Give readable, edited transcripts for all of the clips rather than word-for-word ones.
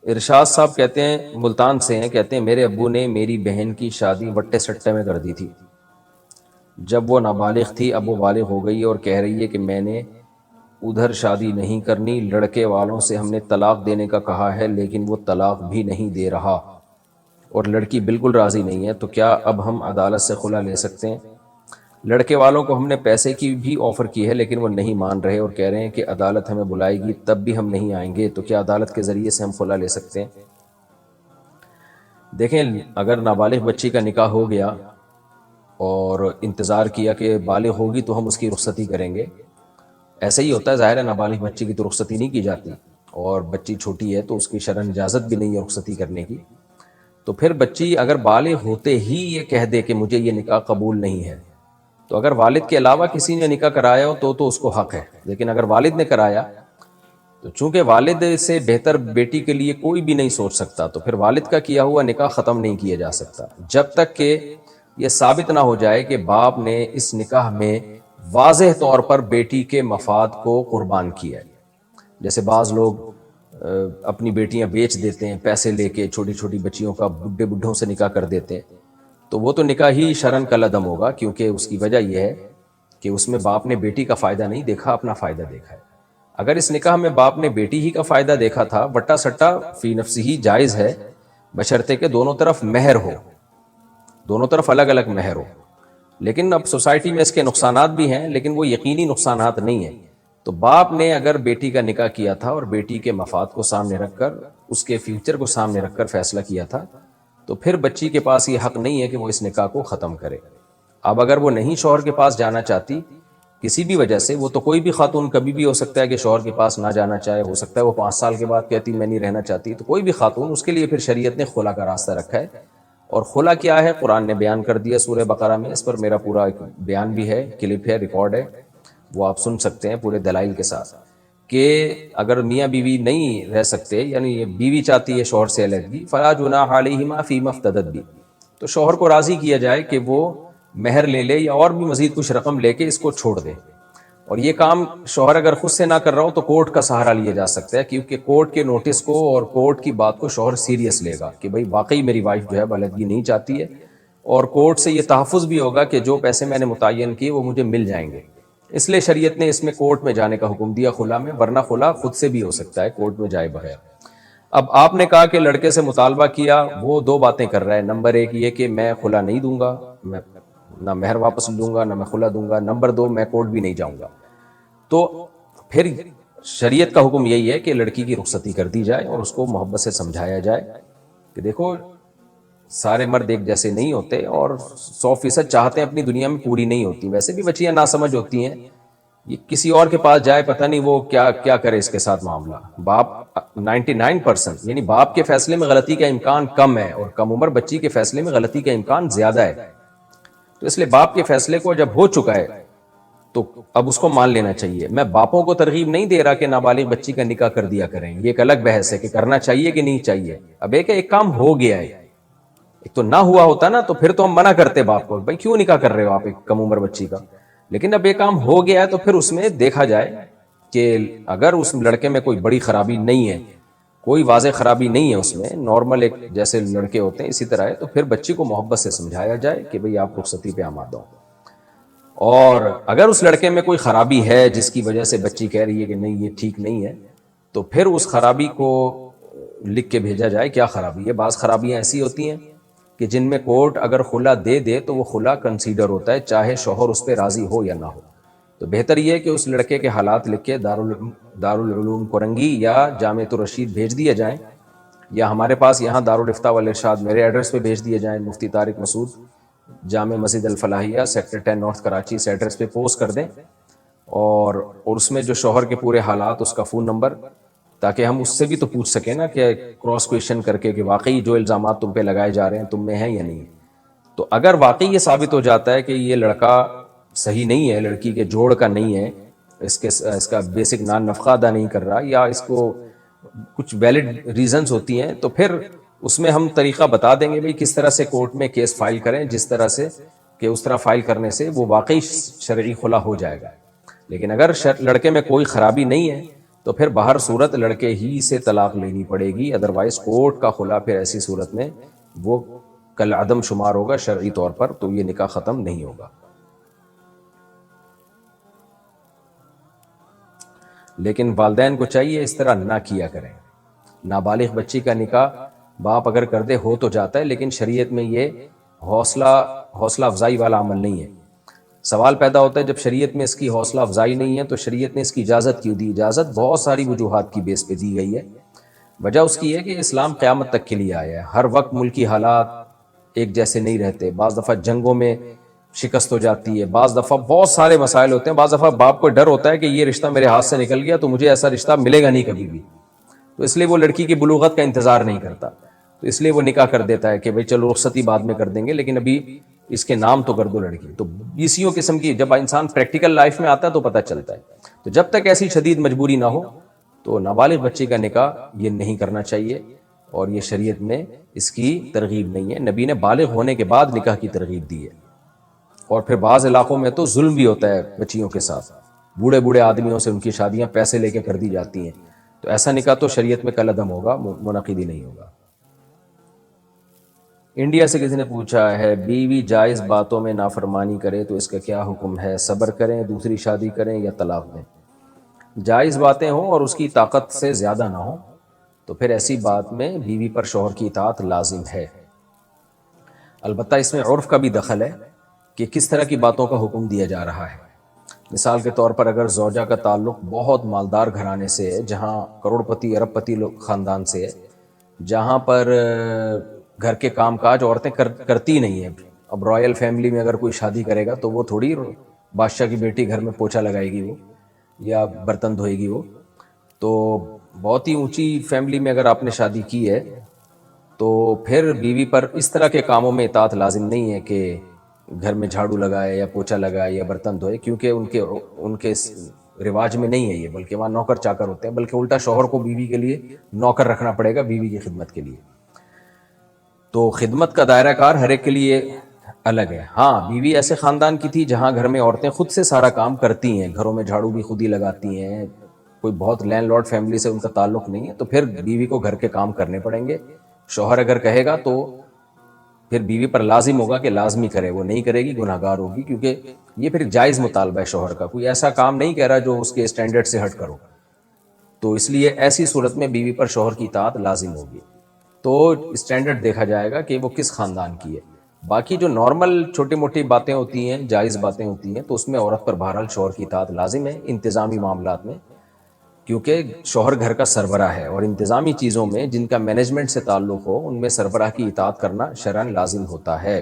ارشاد صاحب کہتے ہیں، ملتان سے ہیں، کہتے ہیں میرے ابو نے میری بہن کی شادی وٹے سٹے میں کر دی تھی جب وہ نابالغ تھی، اب وہ بالغ ہو گئی اور کہہ رہی ہے کہ میں نے ادھر شادی نہیں کرنی، لڑکے والوں سے ہم نے طلاق دینے کا کہا ہے لیکن وہ طلاق بھی نہیں دے رہا اور لڑکی بالکل راضی نہیں ہے، تو کیا اب ہم عدالت سے خلا لے سکتے ہیں؟ لڑکے والوں کو ہم نے پیسے کی بھی آفر کی ہے لیکن وہ نہیں مان رہے اور کہہ رہے ہیں کہ عدالت ہمیں بلائے گی تب بھی ہم نہیں آئیں گے، تو کیا عدالت کے ذریعے سے ہم خلا لے سکتے ہیں؟ دیکھیں، اگر نابالغ بچی کا نکاح ہو گیا اور انتظار کیا کہ بالغ ہوگی تو ہم اس کی رخصتی کریں گے، ایسا ہی ہوتا ہے، ظاہر ہے نابالغ بچی کی تو رخصتی نہیں کی جاتی، اور بچی چھوٹی ہے تو اس کی شرعاً اجازت بھی نہیں ہے رخصتی کرنے کی، تو پھر بچی اگر بالغ ہوتے ہی یہ کہہ دے کہ مجھے یہ نکاح قبول نہیں ہے، تو اگر والد کے علاوہ کسی نے نکاح کرایا ہو تو اس کو حق ہے، لیکن اگر والد نے کرایا تو چونکہ والد سے بہتر بیٹی کے لیے کوئی بھی نہیں سوچ سکتا، تو پھر والد کا کیا ہوا نکاح ختم نہیں کیا جا سکتا جب تک کہ یہ ثابت نہ ہو جائے کہ باپ نے اس نکاح میں واضح طور پر بیٹی کے مفاد کو قربان کیا ہے۔ جیسے بعض لوگ اپنی بیٹیاں بیچ دیتے ہیں پیسے لے کے، چھوٹی چھوٹی بچیوں کا بڈھے بڈھوں سے نکاح کر دیتے ہیں، تو وہ تو نکاح ہی شرعاً کالعدم ہوگا، کیونکہ اس کی وجہ یہ ہے کہ اس میں باپ نے بیٹی کا فائدہ نہیں دیکھا، اپنا فائدہ دیکھا ہے۔ اگر اس نکاح میں باپ نے بیٹی ہی کا فائدہ دیکھا تھا، وٹا سٹا فی نفسی ہی جائز ہے، بشرطے کہ دونوں طرف مہر ہو، دونوں طرف الگ الگ مہر ہو، لیکن اب سوسائٹی میں اس کے نقصانات بھی ہیں لیکن وہ یقینی نقصانات نہیں ہیں۔ تو باپ نے اگر بیٹی کا نکاح کیا تھا اور بیٹی کے مفاد کو سامنے رکھ کر، اس کے فیوچر کو سامنے رکھ کر فیصلہ کیا تھا، تو پھر بچی کے پاس یہ حق نہیں ہے کہ وہ اس نکاح کو ختم کرے۔ اب اگر وہ نہیں شوہر کے پاس جانا چاہتی کسی بھی وجہ سے، وہ تو کوئی بھی خاتون کبھی بھی ہو سکتا ہے کہ شوہر کے پاس نہ جانا چاہے، ہو سکتا ہے وہ 5 سال کے بعد کہتی میں نہیں رہنا چاہتی، تو کوئی بھی خاتون، اس کے لیے پھر شریعت نے خلا کا راستہ رکھا ہے۔ اور خلا کیا ہے قرآن نے بیان کر دیا سورہ بقرہ میں، اس پر میرا پورا ایک بیان بھی ہے، کلپ ہے، ریکارڈ ہے، وہ آپ سن سکتے ہیں پورے دلائل کے ساتھ، کہ اگر میاں بیوی نہیں رہ سکتے، یعنی بیوی چاہتی ہے شوہر سے علیحدگی، فلا جناح علیہما فیما افتدت بھی، تو شوہر کو راضی کیا جائے کہ وہ مہر لے لے یا اور بھی مزید کچھ رقم لے کے اس کو چھوڑ دے، اور یہ کام شوہر اگر خود سے نہ کر رہا ہو تو کورٹ کا سہارا لیا جا سکتا ہے، کیونکہ کورٹ کے نوٹس کو اور کورٹ کی بات کو شوہر سیریس لے گا کہ بھئی واقعی میری وائف جو ہے علیحدگی نہیں چاہتی ہے، اور کورٹ سے یہ تحفظ بھی ہوگا کہ جو پیسے میں نے متعین کیے وہ مجھے مل جائیں گے، اس لیے شریعت نے اس میں کورٹ میں جانے کا حکم دیا خلا میں، ورنہ خلا خود سے بھی ہو سکتا ہے کورٹ میں جائے بغیر۔ اب آپ نے کہا کہ لڑکے سے مطالبہ کیا، وہ 2 باتیں کر رہا ہے، نمبر 1 یہ کہ میں خلا نہیں دوں گا، میں نہ مہر واپس دوں گا نہ میں خلا دوں گا، نمبر 2 میں کورٹ بھی نہیں جاؤں گا، تو پھر شریعت کا حکم یہی ہے کہ لڑکی کی رخصتی کر دی جائے اور اس کو محبت سے سمجھایا جائے کہ دیکھو سارے مرد ایک جیسے نہیں ہوتے، اور 100% چاہتے ہیں اپنی دنیا میں پوری نہیں ہوتی، ویسے بھی بچیاں ناسمجھ ہوتی ہیں، یہ کسی اور کے پاس جائے پتہ نہیں وہ کیا کیا کرے اس کے ساتھ معاملہ۔ باپ 99% یعنی باپ کے فیصلے میں غلطی کا امکان کم ہے، اور کم عمر بچی کے فیصلے میں غلطی کا امکان زیادہ ہے، تو اس لیے باپ کے فیصلے کو جب ہو چکا ہے تو اب اس کو مان لینا چاہیے۔ میں باپوں کو ترغیب نہیں دے رہا کہ نابالغ بچی کا نکاح کر دیا کریں، یہ ایک الگ بحث ہے کہ کرنا چاہیے کہ نہیں چاہیے۔ اب ایک کام ہو گیا ہے، ایک تو نہ ہوا ہوتا نا تو پھر تو ہم منع کرتے باپ کو، بھائی کیوں نکاح کر رہے ہو آپ ایک کم عمر بچی کا، لیکن اب ایک کام ہو گیا ہے تو پھر اس میں دیکھا جائے کہ اگر اس لڑکے میں کوئی بڑی خرابی نہیں ہے، کوئی واضح خرابی نہیں ہے اس میں، نارمل ایک جیسے لڑکے ہوتے ہیں اسی طرح ہے، تو پھر بچی کو محبت سے سمجھایا جائے کہ بھئی آپ رخصتی پہ آمادہ ہو۔ اور اگر اس لڑکے میں کوئی خرابی ہے جس کی وجہ سے بچی کہہ رہی ہے کہ نہیں یہ ٹھیک نہیں ہے، تو پھر اس خرابی کو لکھ کے بھیجا جائے کیا خرابی ہے۔ بعض خرابیاں ایسی ہوتی ہیں کہ جن میں کورٹ اگر خلا دے دے تو وہ خلا کنسیڈر ہوتا ہے، چاہے شوہر اس پہ راضی ہو یا نہ ہو، تو بہتر یہ ہے کہ اس لڑکے کے حالات لکھ کے دارالعلوم کرنگی یا جامعۃ الرشید بھیج دیے جائیں، یا ہمارے پاس یہاں دارالافتاء والارشاد میرے ایڈریس پہ بھیج دیے جائیں، مفتی طارق مسعود، جامع مسجد الفلاحیہ، سیکٹر 10 نارتھ کراچی، اس ایڈریس پہ پوسٹ کر دیں، اور اس میں جو شوہر کے پورے حالات، اس کا فون نمبر، تاکہ ہم اس سے بھی تو پوچھ سکیں نا کہ کراس کویشچن کر کے کہ واقعی جو الزامات تم پہ لگائے جا رہے ہیں تم میں ہیں یا نہیں۔ تو اگر واقعی یہ ثابت ہو جاتا ہے کہ یہ لڑکا صحیح نہیں ہے، لڑکی کے جوڑ کا نہیں ہے، اس کا بیسک نان نفقہ ادا نہیں کر رہا، یا اس کو کچھ ویلڈ ریزنز ہوتی ہیں، تو پھر اس میں ہم طریقہ بتا دیں گے بھئی کس طرح سے کورٹ میں کیس فائل کریں، جس طرح سے کہ اس طرح فائل کرنے سے وہ واقعی شرعی خلا ہو جائے گا۔ لیکن اگر لڑکے میں کوئی خرابی نہیں ہے تو پھر بہر صورت لڑکے ہی سے طلاق لینی پڑے گی، ادروائز کورٹ کا خلا پھر ایسی صورت میں وہ کل عدم شمار ہوگا شرعی طور پر، تو یہ نکاح ختم نہیں ہوگا۔ لیکن والدین کو چاہیے اس طرح نہ کیا کریں۔ نابالغ بچی کا نکاح باپ اگر کر دے ہو تو جاتا ہے، لیکن شریعت میں یہ حوصلہ افزائی والا عمل نہیں ہے۔ سوال پیدا ہوتا ہے جب شریعت میں اس کی حوصلہ افزائی نہیں ہے تو شریعت نے اس کی اجازت کیوں دی؟ اجازت بہت ساری وجوہات کی بیس پہ دی گئی ہے۔ وجہ اس کی ہے کہ اسلام قیامت تک کے لیے آیا ہے، ہر وقت ملکی حالات ایک جیسے نہیں رہتے، بعض دفعہ جنگوں میں شکست ہو جاتی ہے، بعض دفعہ بہت سارے مسائل ہوتے ہیں، بعض دفعہ باپ کو ڈر ہوتا ہے کہ یہ رشتہ میرے ہاتھ سے نکل گیا تو مجھے ایسا رشتہ ملے گا نہیں کبھی بھی، تو اس لیے وہ لڑکی کی بلوغت کا انتظار نہیں کرتا، تو اس لیے وہ نکاح کر دیتا ہے کہ بھئی چلو رخصتی بعد میں کر دیں گے لیکن ابھی اس کے نام تو کر دو لڑکی۔ تو بیسیوں قسم کی جب انسان پریکٹیکل لائف میں آتا ہے تو پتہ چلتا ہے۔ تو جب تک ایسی شدید مجبوری نہ ہو تو نابالغ بچی کا نکاح یہ نہیں کرنا چاہیے، اور یہ شریعت میں اس کی ترغیب نہیں ہے۔ نبی نے بالغ ہونے کے بعد نکاح کی ترغیب دی ہے۔ اور پھر بعض علاقوں میں تو ظلم بھی ہوتا ہے بچیوں کے ساتھ، بوڑھے بوڑھے آدمیوں سے ان کی شادیاں پیسے لے کے کر دی جاتی ہیں، تو ایسا نکاح تو شریعت میں کالعدم ہوگا، منعقد ہی نہیں ہوگا۔ انڈیا سے کسی نے پوچھا ہے بیوی جائز باتوں میں نافرمانی کرے تو اس کا کیا حکم ہے؟ صبر کریں، دوسری شادی کریں یا طلاق دیں؟ جائز باتیں ہوں اور اس کی طاقت سے زیادہ نہ ہوں تو پھر ایسی بات میں بیوی پر شوہر کی اطاعت لازم ہے۔ البتہ اس میں عرف کا بھی دخل ہے کہ کس طرح کی باتوں کا حکم دیا جا رہا ہے۔ مثال کے طور پر اگر زوجہ کا تعلق بہت مالدار گھرانے سے ہے، جہاں کروڑ پتی ارب پتی خاندان سے ہے، جہاں پر گھر کے کام کاج عورتیں کرتی نہیں ہیں، اب رائل فیملی میں اگر کوئی شادی کرے گا تو وہ تھوڑی بادشاہ کی بیٹی گھر میں پوچھا لگائے گی وہ یا برتن دھوئے گی وہ، تو بہت ہی اونچی فیملی میں اگر آپ نے شادی کی ہے تو پھر بیوی پر اس طرح کے کاموں میں اطاعت لازم نہیں ہے کہ گھر میں جھاڑو لگائے یا پوچھا لگائے یا برتن دھوئے، کیونکہ ان کے رواج میں نہیں ہے یہ، بلکہ وہاں نوکر چاکر ہوتے ہیں، بلکہ الٹا شوہر کو بیوی کے لیے نوکر رکھنا پڑے گا بیوی کی خدمت کے لیے۔ تو خدمت کا دائرہ کار ہر ایک کے لیے الگ ہے۔ ہاں بیوی ایسے خاندان کی تھی جہاں گھر میں عورتیں خود سے سارا کام کرتی ہیں، گھروں میں جھاڑو بھی خود ہی لگاتی ہیں، کوئی بہت لینڈ لارڈ فیملی سے ان کا تعلق نہیں ہے، تو پھر بیوی کو گھر کے کام کرنے پڑیں گے۔ شوہر اگر کہے گا تو پھر بیوی پر لازم ہوگا کہ لازمی کرے، وہ نہیں کرے گی گناہگار ہوگی، کیونکہ یہ پھر جائز مطالبہ ہے شوہر کا، کوئی ایسا کام نہیں کہہ رہا جو اس کے اسٹینڈرڈ سے ہٹ کرو، تو اس لیے ایسی صورت میں بیوی پر شوہر کی اطاعت لازم ہوگی۔ تو اسٹینڈرڈ دیکھا جائے گا کہ وہ کس خاندان کی ہے۔ باقی جو نارمل چھوٹی موٹی باتیں ہوتی ہیں، جائز باتیں ہوتی ہیں، تو اس میں عورت پر بہرحال شوہر کی اطاعت لازم ہے انتظامی معاملات میں، کیونکہ شوہر گھر کا سربراہ ہے، اور انتظامی چیزوں میں جن کا مینجمنٹ سے تعلق ہو ان میں سربراہ کی اطاعت کرنا شرعاً لازم ہوتا ہے۔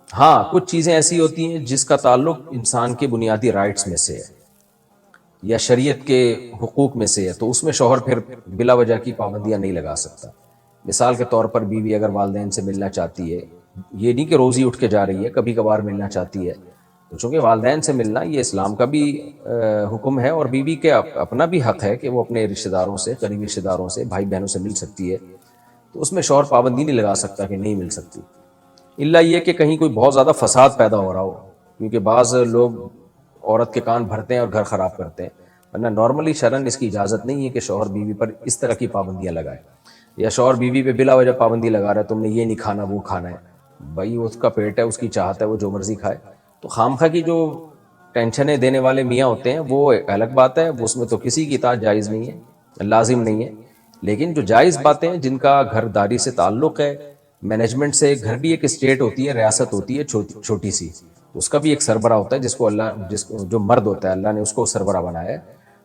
ہاں کچھ چیزیں ایسی ہوتی ہیں جس کا تعلق انسان کے بنیادی رائٹس میں سے ہے یا شریعت کے حقوق میں سے ہے، تو اس میں شوہر پھر بلا وجہ کی پابندیاں نہیں لگا سکتا۔ مثال کے طور پر بیوی اگر والدین سے ملنا چاہتی ہے، یہ نہیں کہ روزی اٹھ کے جا رہی ہے، کبھی کبھار ملنا چاہتی ہے، تو چونکہ والدین سے ملنا یہ اسلام کا بھی حکم ہے، اور بیوی کے اپنا بھی حق ہے کہ وہ اپنے رشتہ داروں سے، قریبی رشتہ داروں سے، بھائی بہنوں سے مل سکتی ہے، تو اس میں شوہر پابندی نہیں لگا سکتا کہ نہیں مل سکتی، الا یہ کہ کہیں کوئی بہت زیادہ فساد پیدا ہو رہا ہو، کیونکہ بعض لوگ عورت کے کان بھرتے ہیں اور گھر خراب کرتے ہیں، ورنہ نارملی شرعاً اس کی اجازت نہیں ہے کہ شوہر بیوی پر اس طرح کی پابندیاں لگائے، یا شوہر بیوی پہ بلا وجہ پابندی لگا رہا ہے تم نے یہ نہیں کھانا وہ کھانا ہے، بھائی اس کا پیٹ ہے، اس کی چاہت ہے، وہ جو مرضی کھائے۔ تو خامخواہ کی جو ٹینشنیں دینے والے میاں ہوتے ہیں وہ ایک الگ بات ہے، اس میں تو کسی کی اطاعت جائز نہیں ہے، لازم نہیں ہے، لیکن جو جائز باتیں ہیں جن کا گھر داری سے تعلق ہے، مینجمنٹ سے، گھر بھی ایک اسٹیٹ ہوتی ہے، ریاست ہوتی ہے چھوٹی سی، تو اس کا بھی ایک سربراہ ہوتا ہے جس کو جو مرد ہوتا ہے اللہ نے اس کو سربراہ بنایا ہے،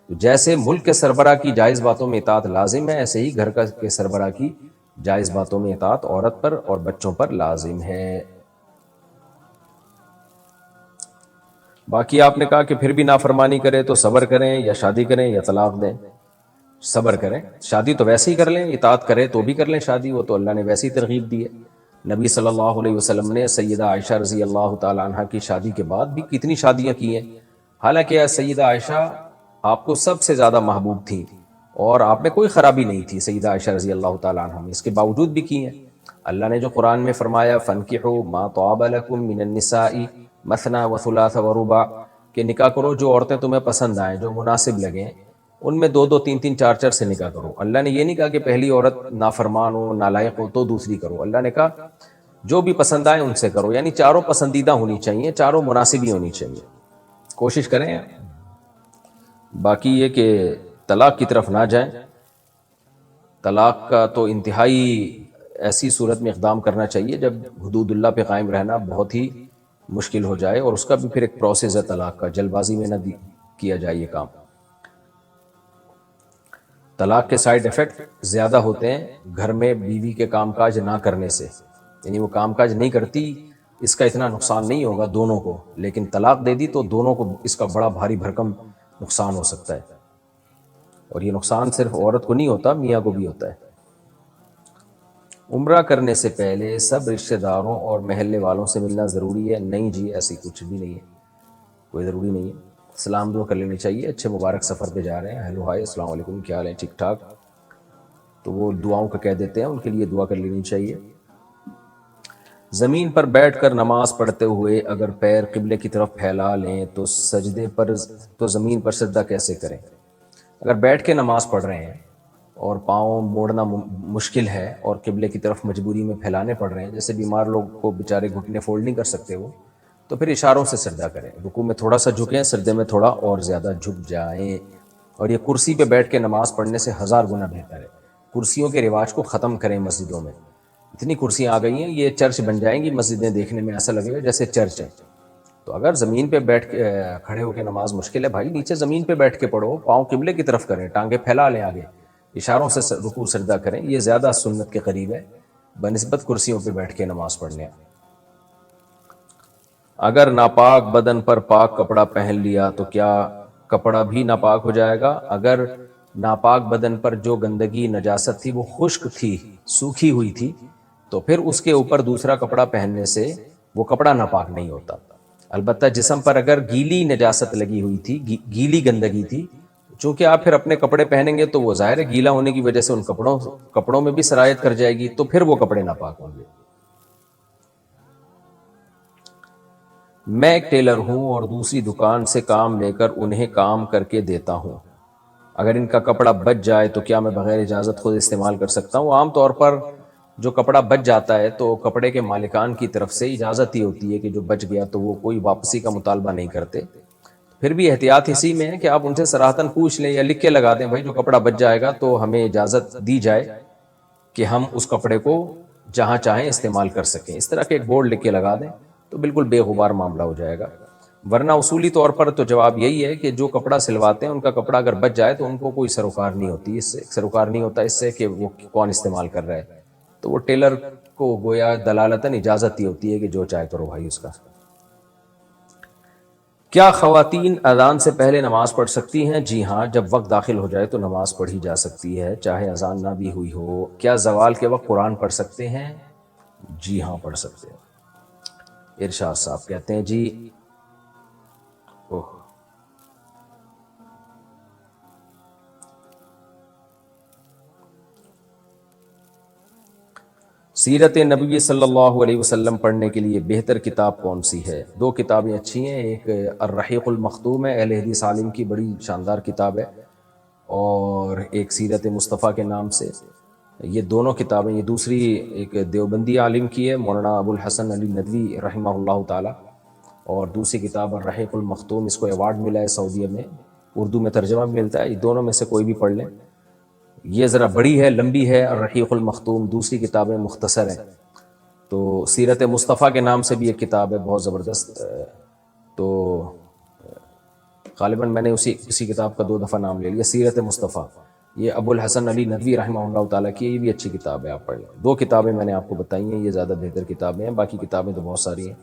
تو جیسے ملک کے سربراہ کی جائز باتوں میں اطاعت لازم ہے، ایسے ہی گھر کے سربراہ کی جائز باتوں میں اطاعت عورت پر اور بچوں پر لازم ہے۔ باقی آپ نے کہا کہ پھر بھی نافرمانی کرے تو صبر کریں یا شادی کریں یا طلاق دیں؟ صبر کریں، شادی تو ویسے ہی کر لیں، اطاعت کرے تو بھی کر لیں شادی، وہ تو اللہ نے ویسے ہی ترغیب دی ہے۔ نبی صلی اللہ علیہ وسلم نے سیدہ عائشہ رضی اللہ تعالی عنہ کی شادی کے بعد بھی کتنی شادیاں کی ہیں، حالانکہ سیدہ عائشہ آپ کو سب سے زیادہ محبوب تھیں اور آپ میں کوئی خرابی نہیں تھی سیدہ عائشہ رضی اللہ تعالی عنہ میں، اس کے باوجود بھی کی ہیں۔ اللہ نے جو قرآن میں فرمایا فَانْكِحُوا مَا طَابَ لَكُم مِّنَ النِّسَاءِ مَثْنَىٰ وَثُلَاثَ وَرُبَاعَ، کہ نکاح کرو جو عورتیں تمہیں پسند آئیں، جو مناسب لگیں، ان میں 2 2 3 3 4 4 سے نکاح کرو. اللہ نے یہ نہیں کہا کہ پہلی عورت نافرمان ہو نالائق ہو تو دوسری کرو. اللہ نے کہا جو بھی پسند آئے ان سے کرو، یعنی چاروں پسندیدہ ہونی چاہیے، چاروں مناسب ہی ہونی چاہیے. کوشش کریں. باقی یہ کہ طلاق کی طرف نہ جائیں. طلاق کا تو انتہائی ایسی صورت میں اقدام کرنا چاہیے جب حدود اللہ پہ قائم رہنا بہت ہی مشکل ہو جائے، اور اس کا بھی پھر ایک پروسیس ہے طلاق کا، جلد بازی میں نہ کیا جائے یہ کام. طلاق کے سائیڈ ایفیکٹ زیادہ ہوتے ہیں گھر میں بیوی کے کام کاج نہ کرنے سے، یعنی وہ کام کاج نہیں کرتی اس کا اتنا نقصان نہیں ہوگا دونوں کو، لیکن طلاق دے دی تو دونوں کو اس کا بڑا بھاری بھرکم نقصان ہو سکتا ہے. اور یہ نقصان صرف عورت کو نہیں ہوتا، میاں کو بھی ہوتا ہے. عمرہ کرنے سے پہلے سب رشتہ داروں اور محلے والوں سے ملنا ضروری ہے؟ نہیں جی، ایسی کچھ بھی نہیں ہے، کوئی ضروری نہیں ہے. سلام دعا کر لینی چاہیے. اچھے مبارک سفر پہ جا رہے ہیں، ہیلو ہائے السلام علیکم، کیا حال ہے، ٹھیک ٹھاک، تو وہ دعاؤں کا کہہ دیتے ہیں، ان کے لیے دعا کر لینی چاہیے. زمین پر بیٹھ کر نماز پڑھتے ہوئے اگر پیر قبلے کی طرف پھیلا لیں تو سجدے پر تو زمین پر سجدہ کیسے کریں؟ اگر بیٹھ کے نماز پڑھ رہے ہیں اور پاؤں موڑنا مشکل ہے اور قبلے کی طرف مجبوری میں پھیلانے پڑ رہے ہیں، جیسے بیمار لوگ کو بیچارے گھٹنے فولڈ نہیں کر سکتے وہ، تو پھر اشاروں سے سجدہ کریں. رکوع میں تھوڑا سا جھکیں، سجدے میں تھوڑا اور زیادہ جھک جائیں. اور یہ کرسی پہ بیٹھ کے نماز پڑھنے سے 1000 گنا بہتر ہے. کرسیوں کے رواج کو ختم کریں مسجدوں میں. اتنی کرسیاں آ گئی ہیں، یہ چرچ بن جائیں گی مسجدیں، دیکھنے میں ایسا لگے گا جیسے چرچ ہے. تو اگر زمین پہ بیٹھ کے کھڑے ہو کے نماز مشکل ہے بھائی، نیچے زمین پہ بیٹھ کے پڑھو، پاؤں قبلے کی طرف کریں، ٹانگیں پھیلا لیں آگے، اشاروں سے رکوع سجدہ کریں. یہ زیادہ سنت کے قریب ہے بنسبت کرسیوں پہ بیٹھ کے نماز پڑھنے. اگر ناپاک بدن پر پاک کپڑا پہن لیا تو کیا کپڑا بھی ناپاک ہو جائے گا؟ اگر ناپاک بدن پر جو گندگی نجاست تھی وہ خشک تھی، سوکھی ہوئی تھی، تو پھر اس کے اوپر دوسرا کپڑا پہننے سے وہ کپڑا ناپاک نہیں ہوتا. البتہ جسم پر اگر گیلی نجاست لگی ہوئی تھی، گیلی گندگی تھی، چونکہ آپ پھر اپنے کپڑے پہنیں گے تو وہ ظاہر ہے گیلا ہونے کی وجہ سے ان کپڑوں میں بھی سرایت کر جائے گی، تو پھر وہ کپڑے ناپاک ہوں گے. میں ایک ٹیلر ہوں اور دوسری دکان سے کام لے کر انہیں کام کر کے دیتا ہوں. اگر ان کا کپڑا بچ جائے تو کیا میں بغیر اجازت خود استعمال کر سکتا ہوں؟ عام طور پر جو کپڑا بچ جاتا ہے تو کپڑے کے مالکان کی طرف سے اجازت ہی ہوتی ہے کہ جو بچ گیا تو وہ کوئی واپسی کا مطالبہ نہیں کرتے. پھر بھی احتیاط اسی میں ہے کہ آپ ان سے صراحتاً پوچھ لیں یا لکھ کے لگا دیں، بھائی جو کپڑا بچ جائے گا تو ہمیں اجازت دی جائے کہ ہم اس کپڑے کو جہاں چاہیں استعمال کر سکیں. اس طرح کے ایک بورڈ لکھ کے لگا دیں تو بالکل بے غبار معاملہ ہو جائے گا. ورنہ اصولی طور پر تو جواب یہی ہے کہ جو کپڑا سلواتے ہیں ان کا کپڑا اگر بچ جائے تو ان کو کوئی سروکار نہیں ہوتی، اس سے سروکار نہیں ہوتا اس سے کہ وہ کون استعمال کر رہا ہے. تو وہ ٹیلر کو گویا دلالتاً اجازت ہی ہوتی ہے کہ جو چاہے کرو بھائی اس کا. کیا خواتین اذان سے پہلے نماز پڑھ سکتی ہیں؟ جی ہاں، جب وقت داخل ہو جائے تو نماز پڑھی جا سکتی ہے چاہے اذان نہ بھی ہوئی ہو. کیا زوال کے وقت قرآن پڑھ سکتے ہیں؟ جی ہاں پڑھ سکتے ہیں. ارشاد صاحب کہتے ہیں جی سیرت نبی صلی اللہ علیہ وسلم پڑھنے کے لیے بہتر کتاب کون سی ہے؟ 2 کتابیں اچھی ہیں، ایک الرحیق المختوم ہے، اہل حدیث عالم کی بڑی شاندار کتاب ہے، اور ایک سیرت مصطفیٰ کے نام سے. یہ دونوں کتابیں، یہ دوسری ایک دیوبندی عالم کی ہے مولانا ابو الحسن علی ندوی رحمہ اللہ تعالی، اور دوسری کتاب الرحیق المختوم، اس کو ایوارڈ ملا ہے سعودیہ میں، اردو میں ترجمہ بھی ملتا ہے. یہ دونوں میں سے کوئی بھی پڑھ لیں. یہ ذرا بڑی ہے، لمبی ہے الرحیق المختوم، دوسری کتابیں مختصر ہیں. تو سیرت مصطفیٰ کے نام سے بھی ایک کتاب ہے بہت زبردست. تو غالباً میں نے اسی کتاب کا 2 دفعہ نام لے لیا، سیرت مصطفیٰ. یہ ابو الحسن علی ندوی رحمہ اللہ تعالیٰ کی، یہ بھی اچھی کتاب ہے، آپ پڑھ لیں. 2 کتابیں میں نے آپ کو بتائی ہیں، یہ زیادہ بہتر کتابیں ہیں، باقی کتابیں تو بہت ساری ہیں.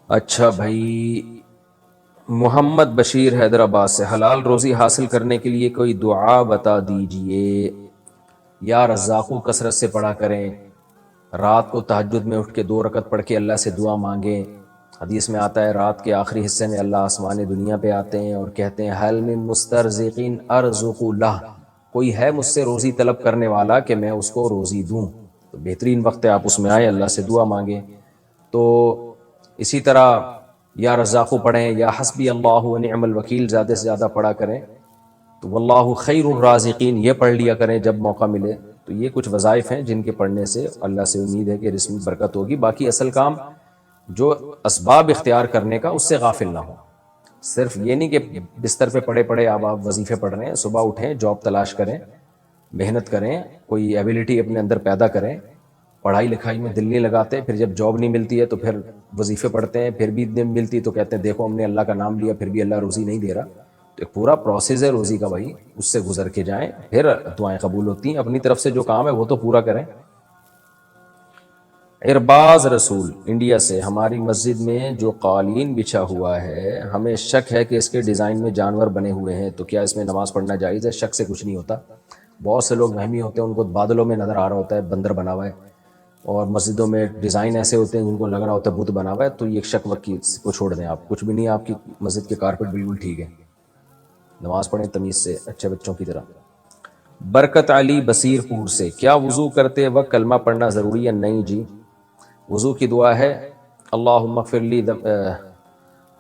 اچھا بھائی، محمد بشیر حیدرآباد سے، حلال روزی حاصل کرنے کے لیے کوئی دعا بتا دیجئے. یا رزاقو کثرت سے پڑھا کریں، رات کو تہجد میں اٹھ کے 2 رکعت پڑھ کے اللہ سے دعا مانگیں. حدیث میں آتا ہے رات کے آخری حصے میں اللہ آسمان دنیا پہ آتے ہیں اور کہتے ہیں حل من مسترزقین ارزق لہ، کوئی ہے مجھ سے روزی طلب کرنے والا کہ میں اس کو روزی دوں. تو بہترین وقت ہے آپ اس میں آئیں، اللہ سے دعا مانگیں. تو اسی طرح یا رزاقو پڑھیں یا حسبی اللہ و نعم الوکیل زیادہ سے زیادہ پڑھا کریں، تو واللہ خیر الرازقین یہ پڑھ لیا کریں جب موقع ملے۔ تو یہ کچھ وظائف ہیں جن کے پڑھنے سے اللہ سے امید ہے کہ رزق میں برکت ہوگی۔ باقی اصل کام جو اسباب اختیار کرنے کا، اس سے غافل نہ ہو۔ صرف یہ نہیں کہ بستر پہ پڑے پڑے آپ وظیفے پڑھ رہے ہیں، صبح اٹھیں، جاب تلاش کریں، محنت کریں، کوئی ایبیلٹی اپنے اندر پیدا کریں، پڑھائی لکھائی میں دل نہیں لگاتے، پھر جب جاب نہیں ملتی ہے تو پھر وظیفے پڑھتے ہیں، پھر بھی دن ملتی تو کہتے ہیں دیکھو ہم نے اللہ کا نام لیا پھر بھی اللہ روزی نہیں دے رہا۔ تو ایک پورا پروسیس ہے روزی کا بھائی، اس سے گزر کے جائیں، پھر دعائیں قبول ہوتی ہیں۔ اپنی طرف سے جو کام ہے وہ تو پورا کریں۔ ارباز رسول انڈیا سے، ہماری مسجد میں جو قالین بچھا ہوا ہے ہمیں شک ہے کہ اس کے ڈیزائن میں جانور بنے ہوئے ہیں، تو کیا اس میں نماز پڑھنا جائز ہے؟ شک سے کچھ نہیں ہوتا۔ بہت سے لوگ وہمی ہوتے ہیں، ان کو بادلوں میں نظر آ رہا ہوتا ہے بندر بنا ہوا ہے، اور مسجدوں میں ڈیزائن ایسے ہوتے ہیں جن کو لگ رہا ہوتا ہے بت بنا ہوا ہے، تو یہ ایک شک وکی کو چھوڑ دیں آپ، کچھ بھی نہیں، آپ کی مسجد کے کارپیٹ بالکل ٹھیک ہے، نماز پڑھیں تمیز سے اچھے بچوں کی طرح۔ برکت علی بصیر پور سے، کیا وضو کرتے وقت کلمہ پڑھنا ضروری ہے؟ نہیں جی، وضو کی دعا ہے اللہم اغفر لی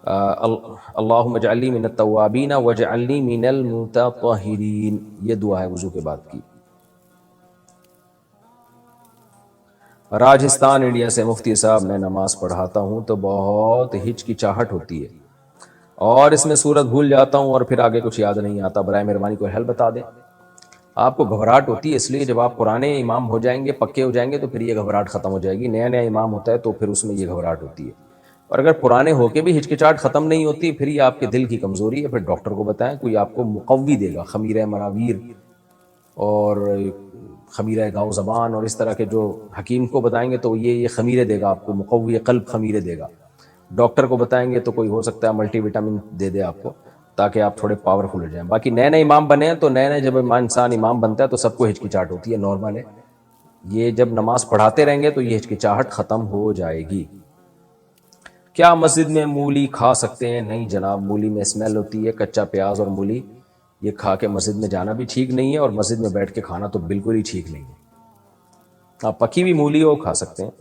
اللہم اجعلنی من التوابین واجعلنی من المتطہرین، یہ دعا ہے وضو کے بعد کی۔ راجستھان انڈیا سے، مفتی صاحب میں نماز پڑھاتا ہوں تو بہت ہچکچاہٹ ہوتی ہے اور اس میں سورت بھول جاتا ہوں اور پھر آگے کچھ یاد نہیں آتا، برائے مہربانی کوئی حل بتا دیں۔ آپ کو گھبراہٹ ہوتی ہے اس لیے جب آپ پرانے امام ہو جائیں گے، پکے ہو جائیں گے، تو پھر یہ گھبراہٹ ختم ہو جائے گی۔ نیا نیا امام ہوتا ہے تو پھر اس میں یہ گھبراہٹ ہوتی ہے، اور اگر پرانے ہو کے بھی ہچکچاہٹ ختم نہیں ہوتی پھر یہ آپ کے دل کی کمزوری ہے، پھر ڈاکٹر کو بتائیں، کوئی آپ کو مقوی دے گا، خمیرہ مراویر اور خمیرہ گاؤ زبان اور اس طرح کے، جو حکیم کو بتائیں گے تو یہ خمیرے دے گا آپ کو، مقوی قلب خمیرے دے گا۔ ڈاکٹر کو بتائیں گے تو کوئی ہو سکتا ہے ملٹی وٹامن دے دے آپ کو، تاکہ آپ تھوڑے پاورفل ہو جائیں۔ باقی نئے نئے امام بنے ہیں تو نئے نئے جب انسان امام بنتا ہے تو سب کو ہچکچاہٹ ہوتی ہے، نارمل ہے۔ یہ جب نماز پڑھاتے رہیں گے تو یہ ہچکچاہٹ ختم ہو جائے گی۔ کیا مسجد میں مولی کھا سکتے ہیں؟ نہیں جناب، مولی میں اسمیل ہوتی ہے، کچا پیاز اور مولی یہ کھا کے مسجد میں جانا بھی ٹھیک نہیں ہے، اور مسجد میں بیٹھ کے کھانا تو بالکل ہی ٹھیک نہیں ہے۔ آپ پکی ہوئی مولی ہو کھا سکتے ہیں۔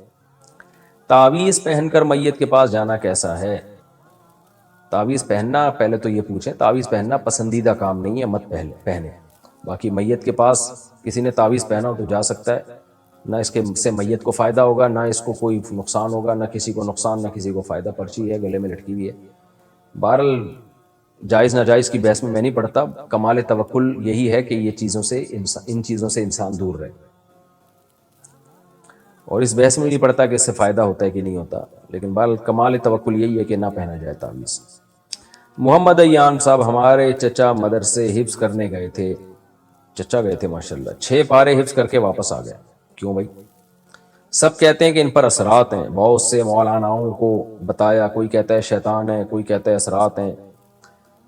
تعویذ پہن کر میت کے پاس جانا کیسا ہے؟ تعویذ پہننا، پہلے تو یہ پوچھیں، تعویذ پہننا پسندیدہ کام نہیں ہے، مت پہنے۔ باقی میت کے پاس کسی نے تعویذ پہنا ہو تو جا سکتا ہے، نہ اس کے سے میت کو فائدہ ہوگا، نہ اس کو کوئی نقصان ہوگا، نہ کسی کو نقصان نہ کسی کو فائدہ۔ پرچی ہے گلے میں لٹکی ہوئی ہے۔ بہرحال جائز ناجائز کی بحث میں نہیں پڑتا، کمال توکل یہی ہے کہ یہ چیزوں سے ان چیزوں سے انسان دور رہے، اور اس بحث میں نہیں پڑتا کہ اس سے فائدہ ہوتا ہے کہ نہیں ہوتا، لیکن بہرحال کمال توکل یہی ہے کہ نہ پہنا جائے تعویذ۔ محمد ایان صاحب، ہمارے چچا مدرسے حفظ کرنے گئے تھے، چچا گئے تھے ماشاءاللہ، 6 پارے حفظ کر کے واپس آ گئے۔ کیوں بھائی؟ سب کہتے ہیں کہ ان پر اثرات ہیں، بہت سے مولاناؤں کو بتایا، کوئی کہتا ہے شیطان ہے، کوئی کہتا ہے اثرات ہیں۔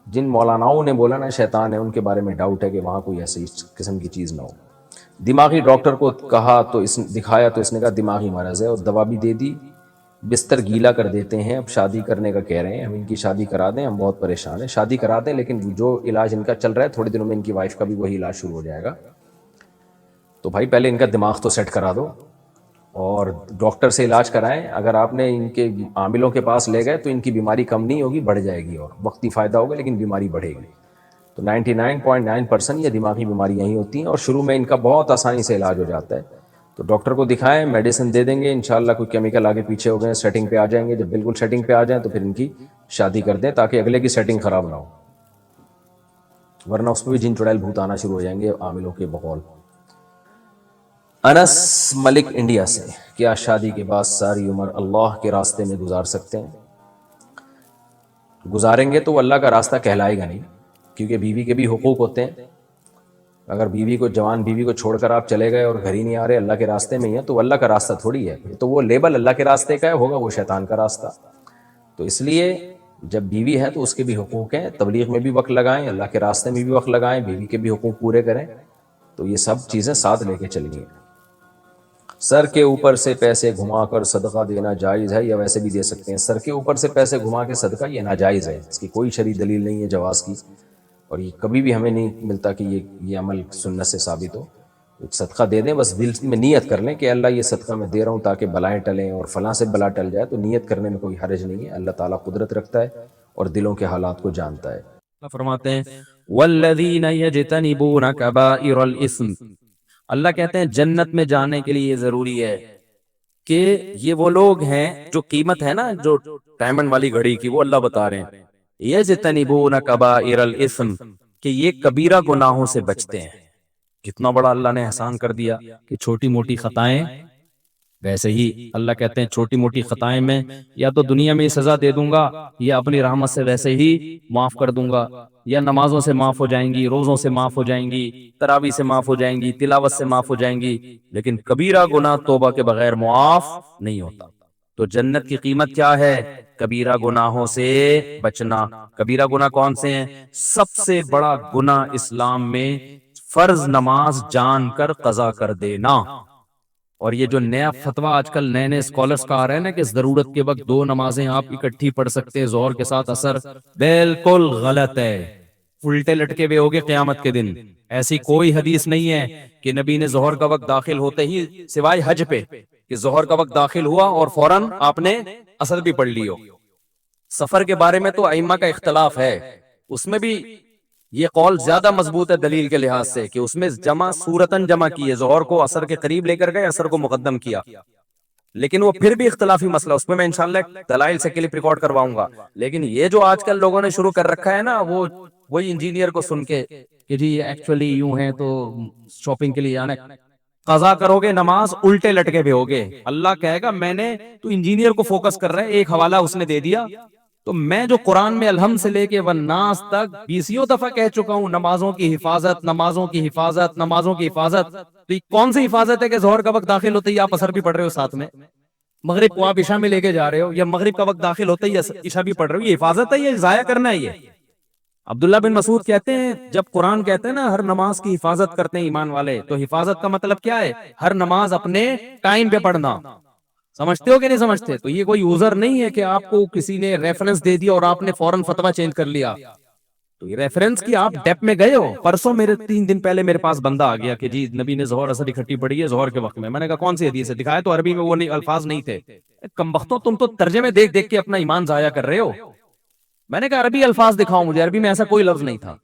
جن مولاناؤں نے بولا نا شیطان ہے، ان کے بارے میں ڈاؤٹ ہے کہ وہاں کوئی ایسی قسم کی چیز نہ ہو۔ دماغی ڈاکٹر کو کہا تو دکھایا تو اس نے کہا دماغی مرض ہے، اور دوا بھی دے دی، بستر گیلا کر دیتے ہیں، اب شادی کرنے کا کہہ رہے ہیں، ہم ان کی شادی کرا دیں، ہم بہت پریشان ہیں۔ شادی کرا دیں، لیکن جو علاج ان کا چل رہا ہے تھوڑے دنوں میں ان کی وائف کا بھی وہی علاج شروع ہو جائے گا، تو بھائی پہلے ان کا دماغ تو سیٹ کرا دو اور ڈاکٹر سے علاج کرائیں۔ اگر آپ نے ان کے عاملوں کے پاس لے گئے تو ان کی بیماری کم نہیں ہوگی، بڑھ جائے گی، اور وقتی فائدہ ہوگا لیکن بیماری بڑھے گی۔ تو 99.9% یہ دماغی بیماریاں ہی ہوتی ہیں، اور شروع میں ان کا بہت آسانی سے علاج ہو جاتا ہے۔ تو ڈاکٹر کو دکھائیں، میڈیسن دے دیں گے، انشاءاللہ کوئی کیمیکل آگے پیچھے ہو گئے سیٹنگ پہ آ جائیں گے، جب بالکل سیٹنگ پہ آ جائیں تو پھر ان کی شادی کر دیں تاکہ اگلے کی سیٹنگ خراب نہ ہو، ورنہ اس میں بھی جن چڑیل بھوت آنا شروع ہو جائیں گے عاملوں کے بقول۔ انس ملک انڈیا سے، کیا شادی کے بعد ساری عمر اللہ کے راستے میں گزار سکتے ہیں؟ گزاریں گے تو وہ اللہ کا راستہ کہلائے گا نہیں، کیونکہ بیوی کے بھی حقوق ہوتے ہیں۔ اگر بیوی کو، جوان بیوی کو چھوڑ کر آپ چلے گئے اور گھر ہی نہیں آ رہے، اللہ کے راستے میں ہی ہیں، تو وہ اللہ کا راستہ تھوڑی ہے، تو وہ لیبل اللہ کے راستے کا ہے، ہوگا وہ شیطان کا راستہ۔ تو اس لیے جب بیوی ہے تو اس کے بھی حقوق ہیں، تبلیغ میں بھی وقت لگائیں، اللہ کے راستے میں بھی وقت لگائیں، بیوی کے بھی حقوق پورے کریں، تو یہ سب چیزیں ساتھ لے کے چلیے۔ سر کے اوپر سے پیسے گھما کر صدقہ دینا جائز ہے یا ویسے بھی دے سکتے ہیں؟ سر کے اوپر سے پیسے گھما کے صدقہ یہ ناجائز ہے، اس کی کوئی شرعی دلیل نہیں ہے جواز کی، اور یہ کبھی بھی ہمیں نہیں ملتا کہ یہ عمل سنت سے ثابت ہو۔ صدقہ دے دیں، بس دل میں نیت کر لیں کہ اللہ یہ صدقہ میں دے رہا ہوں تاکہ بلائیں ٹلیں اور فلاں سے بلا ٹل جائے، تو نیت کرنے میں کوئی حرج نہیں ہے، اللہ تعالیٰ قدرت رکھتا ہے اور دلوں کے حالات کو جانتا ہے۔ اللہ فرماتے ہیں والذین یجتنبون کبائر الاسم، اللہ کہتے ہیں جنت میں جانے کے لیے یہ ضروری ہے کہ یہ وہ لوگ ہیں جو قیمت ہے نا جو ڈائمنڈ والی گھڑی کی، وہ اللہ بتا رہے ہیں یجتنبون کبائر الاسم، کہ یہ کبیرہ گناہوں سے بچتے ہیں۔ کتنا بڑا اللہ نے احسان کر دیا کہ چھوٹی موٹی خطائیں، ویسے ہی اللہ کہتے ہیں چھوٹی موٹی خطائیں میں یا تو دنیا میں سزا دے دوں گا یا اپنی رحمت سے ویسے ہی معاف کر دوں گا، یا نمازوں سے معاف ہو جائیں گی، روزوں سے معاف ہو جائیں گی، تراویح سے معاف ہو جائیں گی، تلاوت سے معاف ہو جائیں گی، لیکن کبیرہ گناہ توبہ کے بغیر معاف نہیں ہوتا۔ تو جنت کی قیمت کیا ہے؟ کبیرہ گناہوں سے بچنا۔ کبیرہ گناہ کون سے ہیں؟ سب سے بڑا گناہ اسلام میں فرض نماز جان کر قضا کر دینا۔ اور یہ جو نیا فتویٰ آج کل نئے اسکالرز کا آ رہا ہے نا کہ ضرورت کے وقت 2 نمازیں آپ اکٹھی پڑھ سکتے ہیں ظہر کے ساتھ عصر، بالکل غلط ہے، الٹے لٹکے ہوئے ہوگے قیامت کے دن۔ ایسی کوئی حدیث نہیں ہے کہ نبی نے ظہر کا وقت داخل ہوتے ہی، سوائے حج پہ، کہ ظہر کا وقت داخل ہوا اور فوراً آپ نے عصر بھی پڑھ لی ہو۔ سفر کے بارے میں تو ائمہ کا اختلاف ہے، اس میں بھی یہ قول زیادہ مضبوط ہے دلیل کے لحاظ سے کہ اس میں جمع صورتاً جمع کیے، ظہر کو عصر کے قریب لے کر گئے، عصر کو مقدم کیا، لیکن وہ پھر بھی اختلافی مسئلہ، اس میں میں انشاءاللہ دلائل سے کلپ ریکارڈ کرواؤں گا۔ لیکن یہ جو آج کل لوگوں نے شروع کر رکھا ہے نا، وہ وہی انجینئر کو سن کے کہ جی ایکچولی یوں ہے تو شاپنگ کے لیے آنا، قضا کرو گے نماز الٹے لٹکے بھی ہوگے۔ اللہ کہے گا میں نے، تو انجینئر کو فوکس کر رہا ہے، ایک حوالہ اس نے دے دیا، تو میں جو قرآن میں الحمد سے لے کے والناس تک 20 دفعہ کہہ چکا ہوں نمازوں کی حفاظت، نمازوں کی حفاظت، نمازوں کی حفاظت، تو یہ کون سی حفاظت ہے کہ ظہر کا وقت داخل ہوتے ہی آپ عصر بھی پڑھ رہے ہو ساتھ میں، مغرب کو آپ عشاء میں لے کے جا رہے ہو، یا مغرب کا وقت داخل ہوتے ہی عشاء بھی پڑھ رہے ہو، یہ حفاظت ہے؟ یہ ضائع کرنا ہے۔ یہ عبداللہ بن مسعود کہتے ہیں جب قرآن کہتے ہیں نا ہر نماز کی حفاظت کرتے ہیں ایمان والے، تو حفاظت کا مطلب کیا ہے؟ ہر نماز اپنے ٹائم پہ پڑھنا۔ سمجھتے ہو کہ نہیں سمجھتے؟ تو یہ کوئی یوزر نہیں ہے کہ آپ کو کسی نے ریفرنس دے دیا اور آپ نے فوراً فتویٰ چینج کر لیا، تو یہ ریفرنس کی آپ ڈیپ میں گئے ہو۔ پرسوں میرے 3 دن پہلے میرے پاس بندہ آ گیا کہ جی نبی نے ظہر عصر اکٹھی پڑھی ہے ظہر کے وقت میں نے کہا کون سی حدیث ہے؟ دکھایا تو عربی میں وہ نہیں، الفاظ نہیں تھے۔ کمبختوں تم تو ترجمے دیکھ دیکھ کے اپنا ایمان ضائع کر رہے ہو۔ میں نے کہا عربی الفاظ دکھاؤ مجھے، عربی میں ایسا کوئی لفظ نہیں تھا،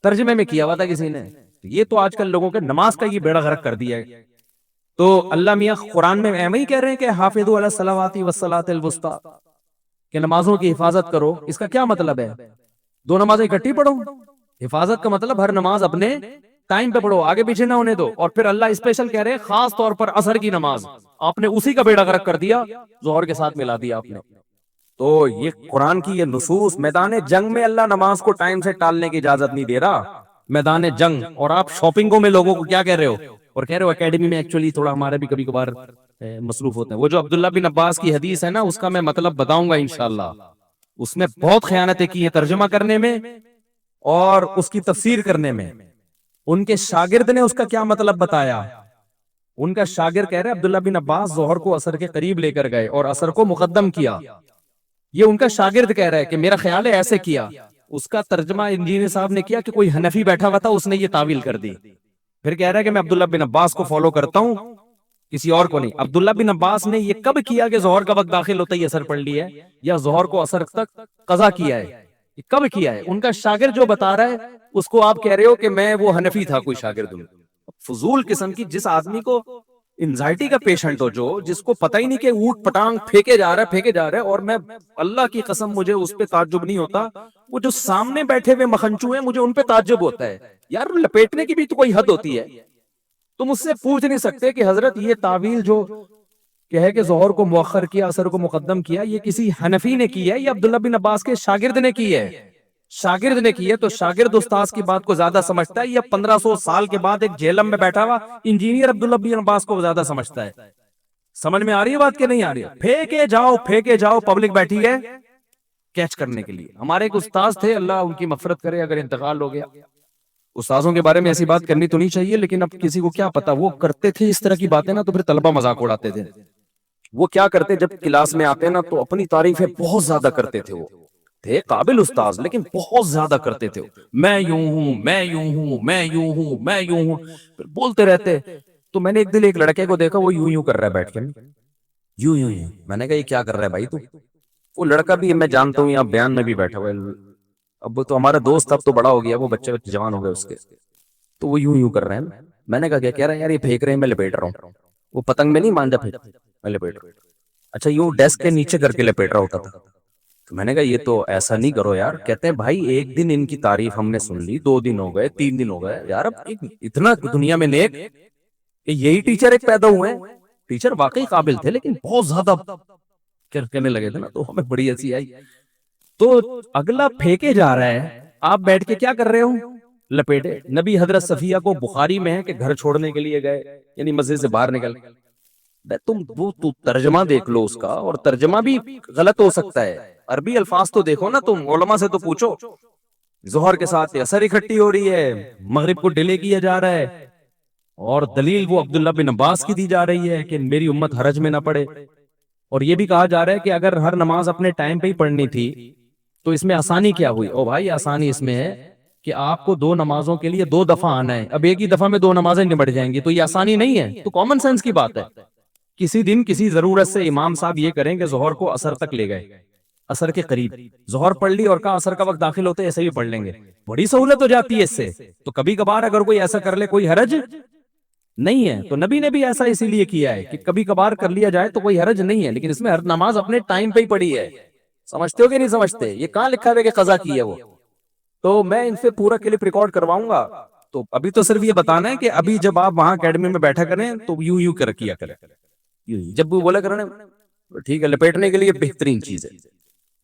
ترجمے میں کیا ہوا تھا کسی نے۔ یہ تو آج کل لوگوں کے نماز کا یہ بیڑا غرق کر دیا ہے۔ تو اللہ میاں قرآن میں ایویں ہی کہہ رہے ہیں کہ حافظوا علی الصلوات والصلاۃ الوسطیٰ، کہ نمازوں کی حفاظت کرو۔ اس کا کیا مطلب ہے؟ 2 نمازیں اکٹھی پڑھو؟ حفاظت کا مطلب ہر نماز اپنے ٹائم پہ پڑھو، آگے پیچھے نہ ہونے دو۔ اور پھر اللہ اسپیشل کہہ رہے ہیں خاص طور پر عصر کی نماز، آپ نے اسی کا بیڑا غرق کر دیا، ظہر کے ساتھ ملا دیا آپ نے۔ تو یہ قرآن کی یہ نصوص، میدان جنگ میں اللہ نماز کو ٹائم سے ٹالنے کی اجازت نہیں دے رہا، میدان جنگ، اور آپ شاپنگوں میں لوگوں کو کیا کہہ رہے ہو؟ اور کہہ رہے ہو اکیڈمی میں ایکچولی تھوڑا ہمارے بھی کبھی کبھار مصروف ہوتے ہیں۔ وہ جو عبداللہ بن عباس کی حدیث ہے نا، اس کا میں مطلب بتاؤں گا انشاءاللہ، اس میں بہت خیانتیں کی ہیں ترجمہ کرنے میں اور اس کی تفسیر کرنے میں۔ ان کے شاگرد نے اس کا کیا مطلب بتایا، ان کا شاگرد کہہ رہے عبداللہ بن عباس ظہر کو عصر کے قریب لے کر گئے اور عصر کو مقدم کیا، یہ ان کا شاگرد کہہ رہا ہے کہ میرا خیال ہے ایسے کیا۔ اس کا ترجمہ انجینئر صاحب نے کیا کہ کوئی حنفی بیٹھا ہوا تھا، اس نے یہ تعویل کر دی۔ پھر کہہ رہا ہے کہ میں عبداللہ بن عباس کو فالو کرتا ہوں، کسی اور کو نہیں۔ عبداللہ بن عباس نے یہ کب کیا کہ ظہر کا وقت داخل ہوتا ہی عصر پڑھ لی ہے، یا ظہر کو عصر تک قضا کیا ہے؟ یہ کب کیا ہے؟ ان کا شاگرد جو بتا رہا ہے اس کو آپ کہہ رہے ہو کہ میں وہ حنفی تھا کوئی شاگرد ہوں۔ فضول قسم کی، جس آدمی کو انزائٹی کا پیشنٹ ہو، جو جس کو پتہ ہی نہیں کہ اوٹ پٹانگ پھینکے جا رہا ہے، اور میں اللہ کی قسم مجھے اس پہ تعجب نہیں ہوتا، وہ جو سامنے بیٹھے ہوئے مکھنچو ہیں مجھے ان پہ تعجب ہوتا ہے۔ یار لپیٹنے کی بھی تو کوئی حد ہوتی ہے۔ تم اس سے پوچھ نہیں سکتے کہ حضرت یہ تعویل جو کہ ہے کہ ظہر کو مؤخر کیا عصر کو مقدم کیا، یہ کسی حنفی نے کی ہے یا عبداللہ بن عباس کے شاگرد نے کی ہے؟ شاگرد نے کی ہے، تو شاگرد استاذ کی بات کو زیادہ سمجھتا ہے، یا 1500 سال کے بعد ایک جہلم میں بیٹھا ہوا انجینئر عبداللہ بن عباس کو زیادہ سمجھتا ہے؟ سمجھ میں آ رہی ہے بات کہ نہیں آ رہی ہے؟ پھینکے جاؤ، پبلک بیٹھی ہے کیچ کرنے کے لیے۔ ہمارے ایک استاذ تھے، اللہ ان کی مغفرت کرے اگر انتقال ہو گیا۔ استاذوں کے بارے میں ایسی بات کرنی تو نہیں چاہیے، لیکن اب کسی کو کیا پتا، وہ کرتے تھے اس طرح کی باتیں نا، تو پھر طلبہ مذاق اڑاتے تھے۔ وہ کیا کرتے جب کلاس میں آتے نا تو اپنی تعریفیں بہت زیادہ کرتے تھے، وہ تھے قابل استاذ لیکن بہت زیادہ کرتے تھے، میں یوں ہوں میں یوں ہوں میں یوں ہوں میں یوں ہوں، پھر بولتے رہتے۔ تو میں نے ایک دن ایک لڑکے کو دیکھا وہ یوں یوں کر رہا ہے بیٹھ کے، یوں یوں یوں، میں نے کہا یہ کیا کر رہا ہے بھائی تو؟ وہ لڑکا بھی میں جانتا ہوں یہاں بیان میں بھی بیٹھا ہوا ہے، اب وہ تو ہمارا دوست اب تو بڑا ہو گیا، وہ بچے جوان ہو گئے اس کے، تو وہ یوں یوں کر رہے ہیں۔ میں نے کہا کیا کہہ رہے ہیں یار؟ یہ پھینک رہے ہیں میں لپیٹ رہا ہوں، وہ پتنگ میں نہیں مانجا پھینک، میں لپیٹ رہا ہوں۔ اچھا یوں ڈیسک کے نیچے کر کے لپیٹ رہا ہوتا تھا۔ تو میں نے کہا یہ تو ایسا نہیں کرو یار۔ کہتے ہیں بھائی ایک دن ان کی تعریف ہم نے سن لی، 2 دن ہو گئے، 3 دن ہو گئے یار، اب اتنا دنیا میں نیک کہ یہی ٹیچر ایک پیدا ہوئے ہیں۔ ٹیچر واقعی قابل تھے لیکن بہت زیادہ کرنے لگے تھے نا، تو ہمیں بڑی ہنسی آئی۔ تو اگلا پھینکے جا رہا ہے، آپ بیٹھ کے کیا کر رہے ہو؟ لپیٹے۔ نبی حضرت صفیہ کو بخاری میں ہے کہ گھر چھوڑنے کے لیے گئے، یعنی مسجد سے باہر نکل، تم وہ تو ترجمہ دیکھ لو اس کا، اور ترجمہ بھی غلط ہو سکتا ہے، عربی الفاظ تو دیکھو نا، تم علماء سے تو پوچھو۔ ظہر کے ساتھ عصر اکٹھی ہو رہی ہے، مغرب کو ڈیلے کیا جا رہا ہے، اور دلیل وہ عبداللہ بن عباس کی دی جا رہی ہے کہ میری امت حرج میں نہ پڑے، اور یہ بھی کہا جا رہا ہے کہ اگر ہر نماز اپنے ٹائم پہ ہی پڑھنی تھی تو اس میں آسانی کیا ہوئی؟ او بھائی آسانی اس میں ہے کہ آپ کو 2 نمازوں کے لیے 2 دفعہ آنا ہے، اب ایک ہی دفعہ میں 2 نمازیں نمٹ جائیں گی، تو یہ آسانی نہیں ہے، تو کامن سینس کی بات ہے۔ کسی دن کسی ضرورت سے امام صاحب یہ کریں کہ ظہر کو عصر تک لے گئے، عصر کے قریب ظہر پڑھ لی اور کہا عصر کا وقت داخل ہوتے ایسے ہی پڑھ لیں گے، بڑی سہولت ہو جاتی ہے اس سے۔ تو کبھی کبھار اگر کوئی ایسا کر لے کوئی حرج نہیں ہے، تو نبی نے بھی ایسا اسی لیے کیا ہے کہ کبھی کبھار کر لیا جائے تو کوئی حرج نہیں ہے، لیکن اس میں ہر نماز اپنے ٹائم پہ ہی پڑھی ہے۔ سمجھتے ہو کہ نہیں سمجھتے؟ یہ کہاں لکھا ہے کہ قضا کی ہے وہ؟ تو میں ان سے پورا کلپ ریکارڈ کرواؤں گا، تو ابھی تو صرف یہ بتانا ہے کہ ابھی جب آپ وہاں اکیڈمی میں بیٹھا کریں تو یوں یوں کر کیا کریں، جب وہ بولا کریں ٹھیک ہے، لپیٹنے کے لیے بہترین چیز ہے،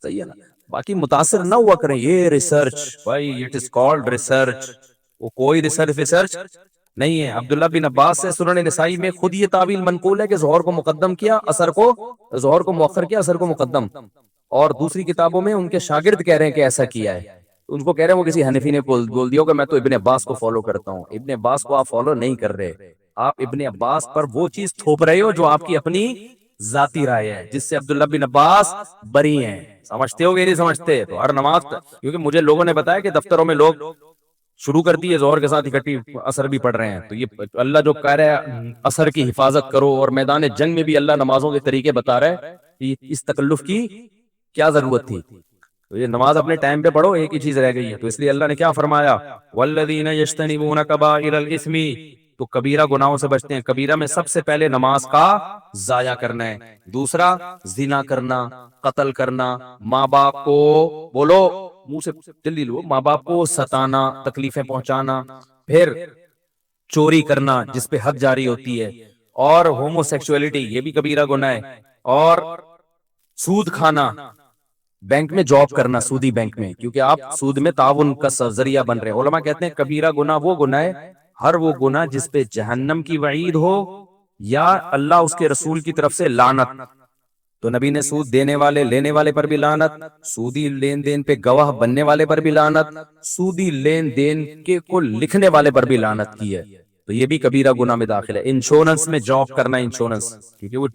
صحیح ہے نا؟ باقی متاثر نہ ہوا کریں، یہ ریسرچ بھائی اٹ از کالڈ ریسرچ، وہ کوئی ریسرچ نہیں ہے۔ عبداللہ بن عباس سے سنن نسائی میں خود یہ تعویل منقول ہے کہ ظہر کو مقدم کیا، ظہر کو مؤخر کیا، عصر کو مقدم، اور دوسری کتابوں میں ان کے شاگرد کہہ رہے ہیں کہ ایسا کیا ہے، ان کو کہہ رہے ہیں وہ کسی حنفی نے بول دیا کہ میں تو ابن عباس کو فالو کرتا ہوں۔ ابن عباس کو آپ فالو نہیں کر رہے، آپ ابن عباس پر وہ چیز تھوپ رہے ہو جو آپ کی اپنی ذاتی رائے ہے، جس سے عبداللہ بن عباس بری ہیں۔ سمجھتے ہو کہ نہیں سمجھتے؟ تو ہر نماز، کیونکہ مجھے لوگوں نے بتایا کہ دفتروں میں لوگ شروع کر دی ہے ظہر کے ساتھ اکٹھی عصر بھی پڑھ رہے ہیں، تو یہ اللہ جو کہہ رہا ہے عصر کی حفاظت کرو، اور میدان جنگ میں بھی اللہ نمازوں کے طریقے بتا رہا ہے، اس تکلف کی کیا ضرورت تھی؟ تو یہ نماز اپنے ٹائم پہ پڑھو، ایک ہی چیز رہ گئی ہے۔ تو اس لیے اللہ نے کیا فرمایا؟ والذین یجتنبون کبائر الاثم، تو کبیرہ گناہوں سے بچتے ہیں۔ کبیرہ میں سب سے پہلے نماز کا ضائع کرنا ہے، دوسرا زنا کرنا، قتل کرنا، ماں باپ کو بولو منہ سے جلدی لو، ماں باپ کو ستانا، تکلیفیں پہنچانا، پھر چوری کرنا جس پہ حد جاری ہوتی ہے، اور ہومو سیکسولیٹی یہ بھی کبیرہ گناہ ہے، اور سود کھانا، بینک میں جاب کرنا سودی بینک میں، کیونکہ آپ سود میں تعاون کا ذریعہ بن رہے ہیں۔ علماء کہتے ہیں کبیرہ گناہ وہ گناہ ہے، ہر وہ گناہ جس پہ جہنم کی وعید ہو یا اللہ اس کے رسول کی طرف سے لعنت۔ تو نبی نے سود دینے والے لینے والے پر بھی لعنت، سودی لین دین پہ گواہ بننے والے پر بھی لعنت، سودی لین دین کے کو لکھنے والے پر بھی لعنت کی ہے، تو یہ بھی کبیرہ گناہ میں داخل ہے۔ انشورنس میں جاب کرنا، انشورنس کیونکہ وہ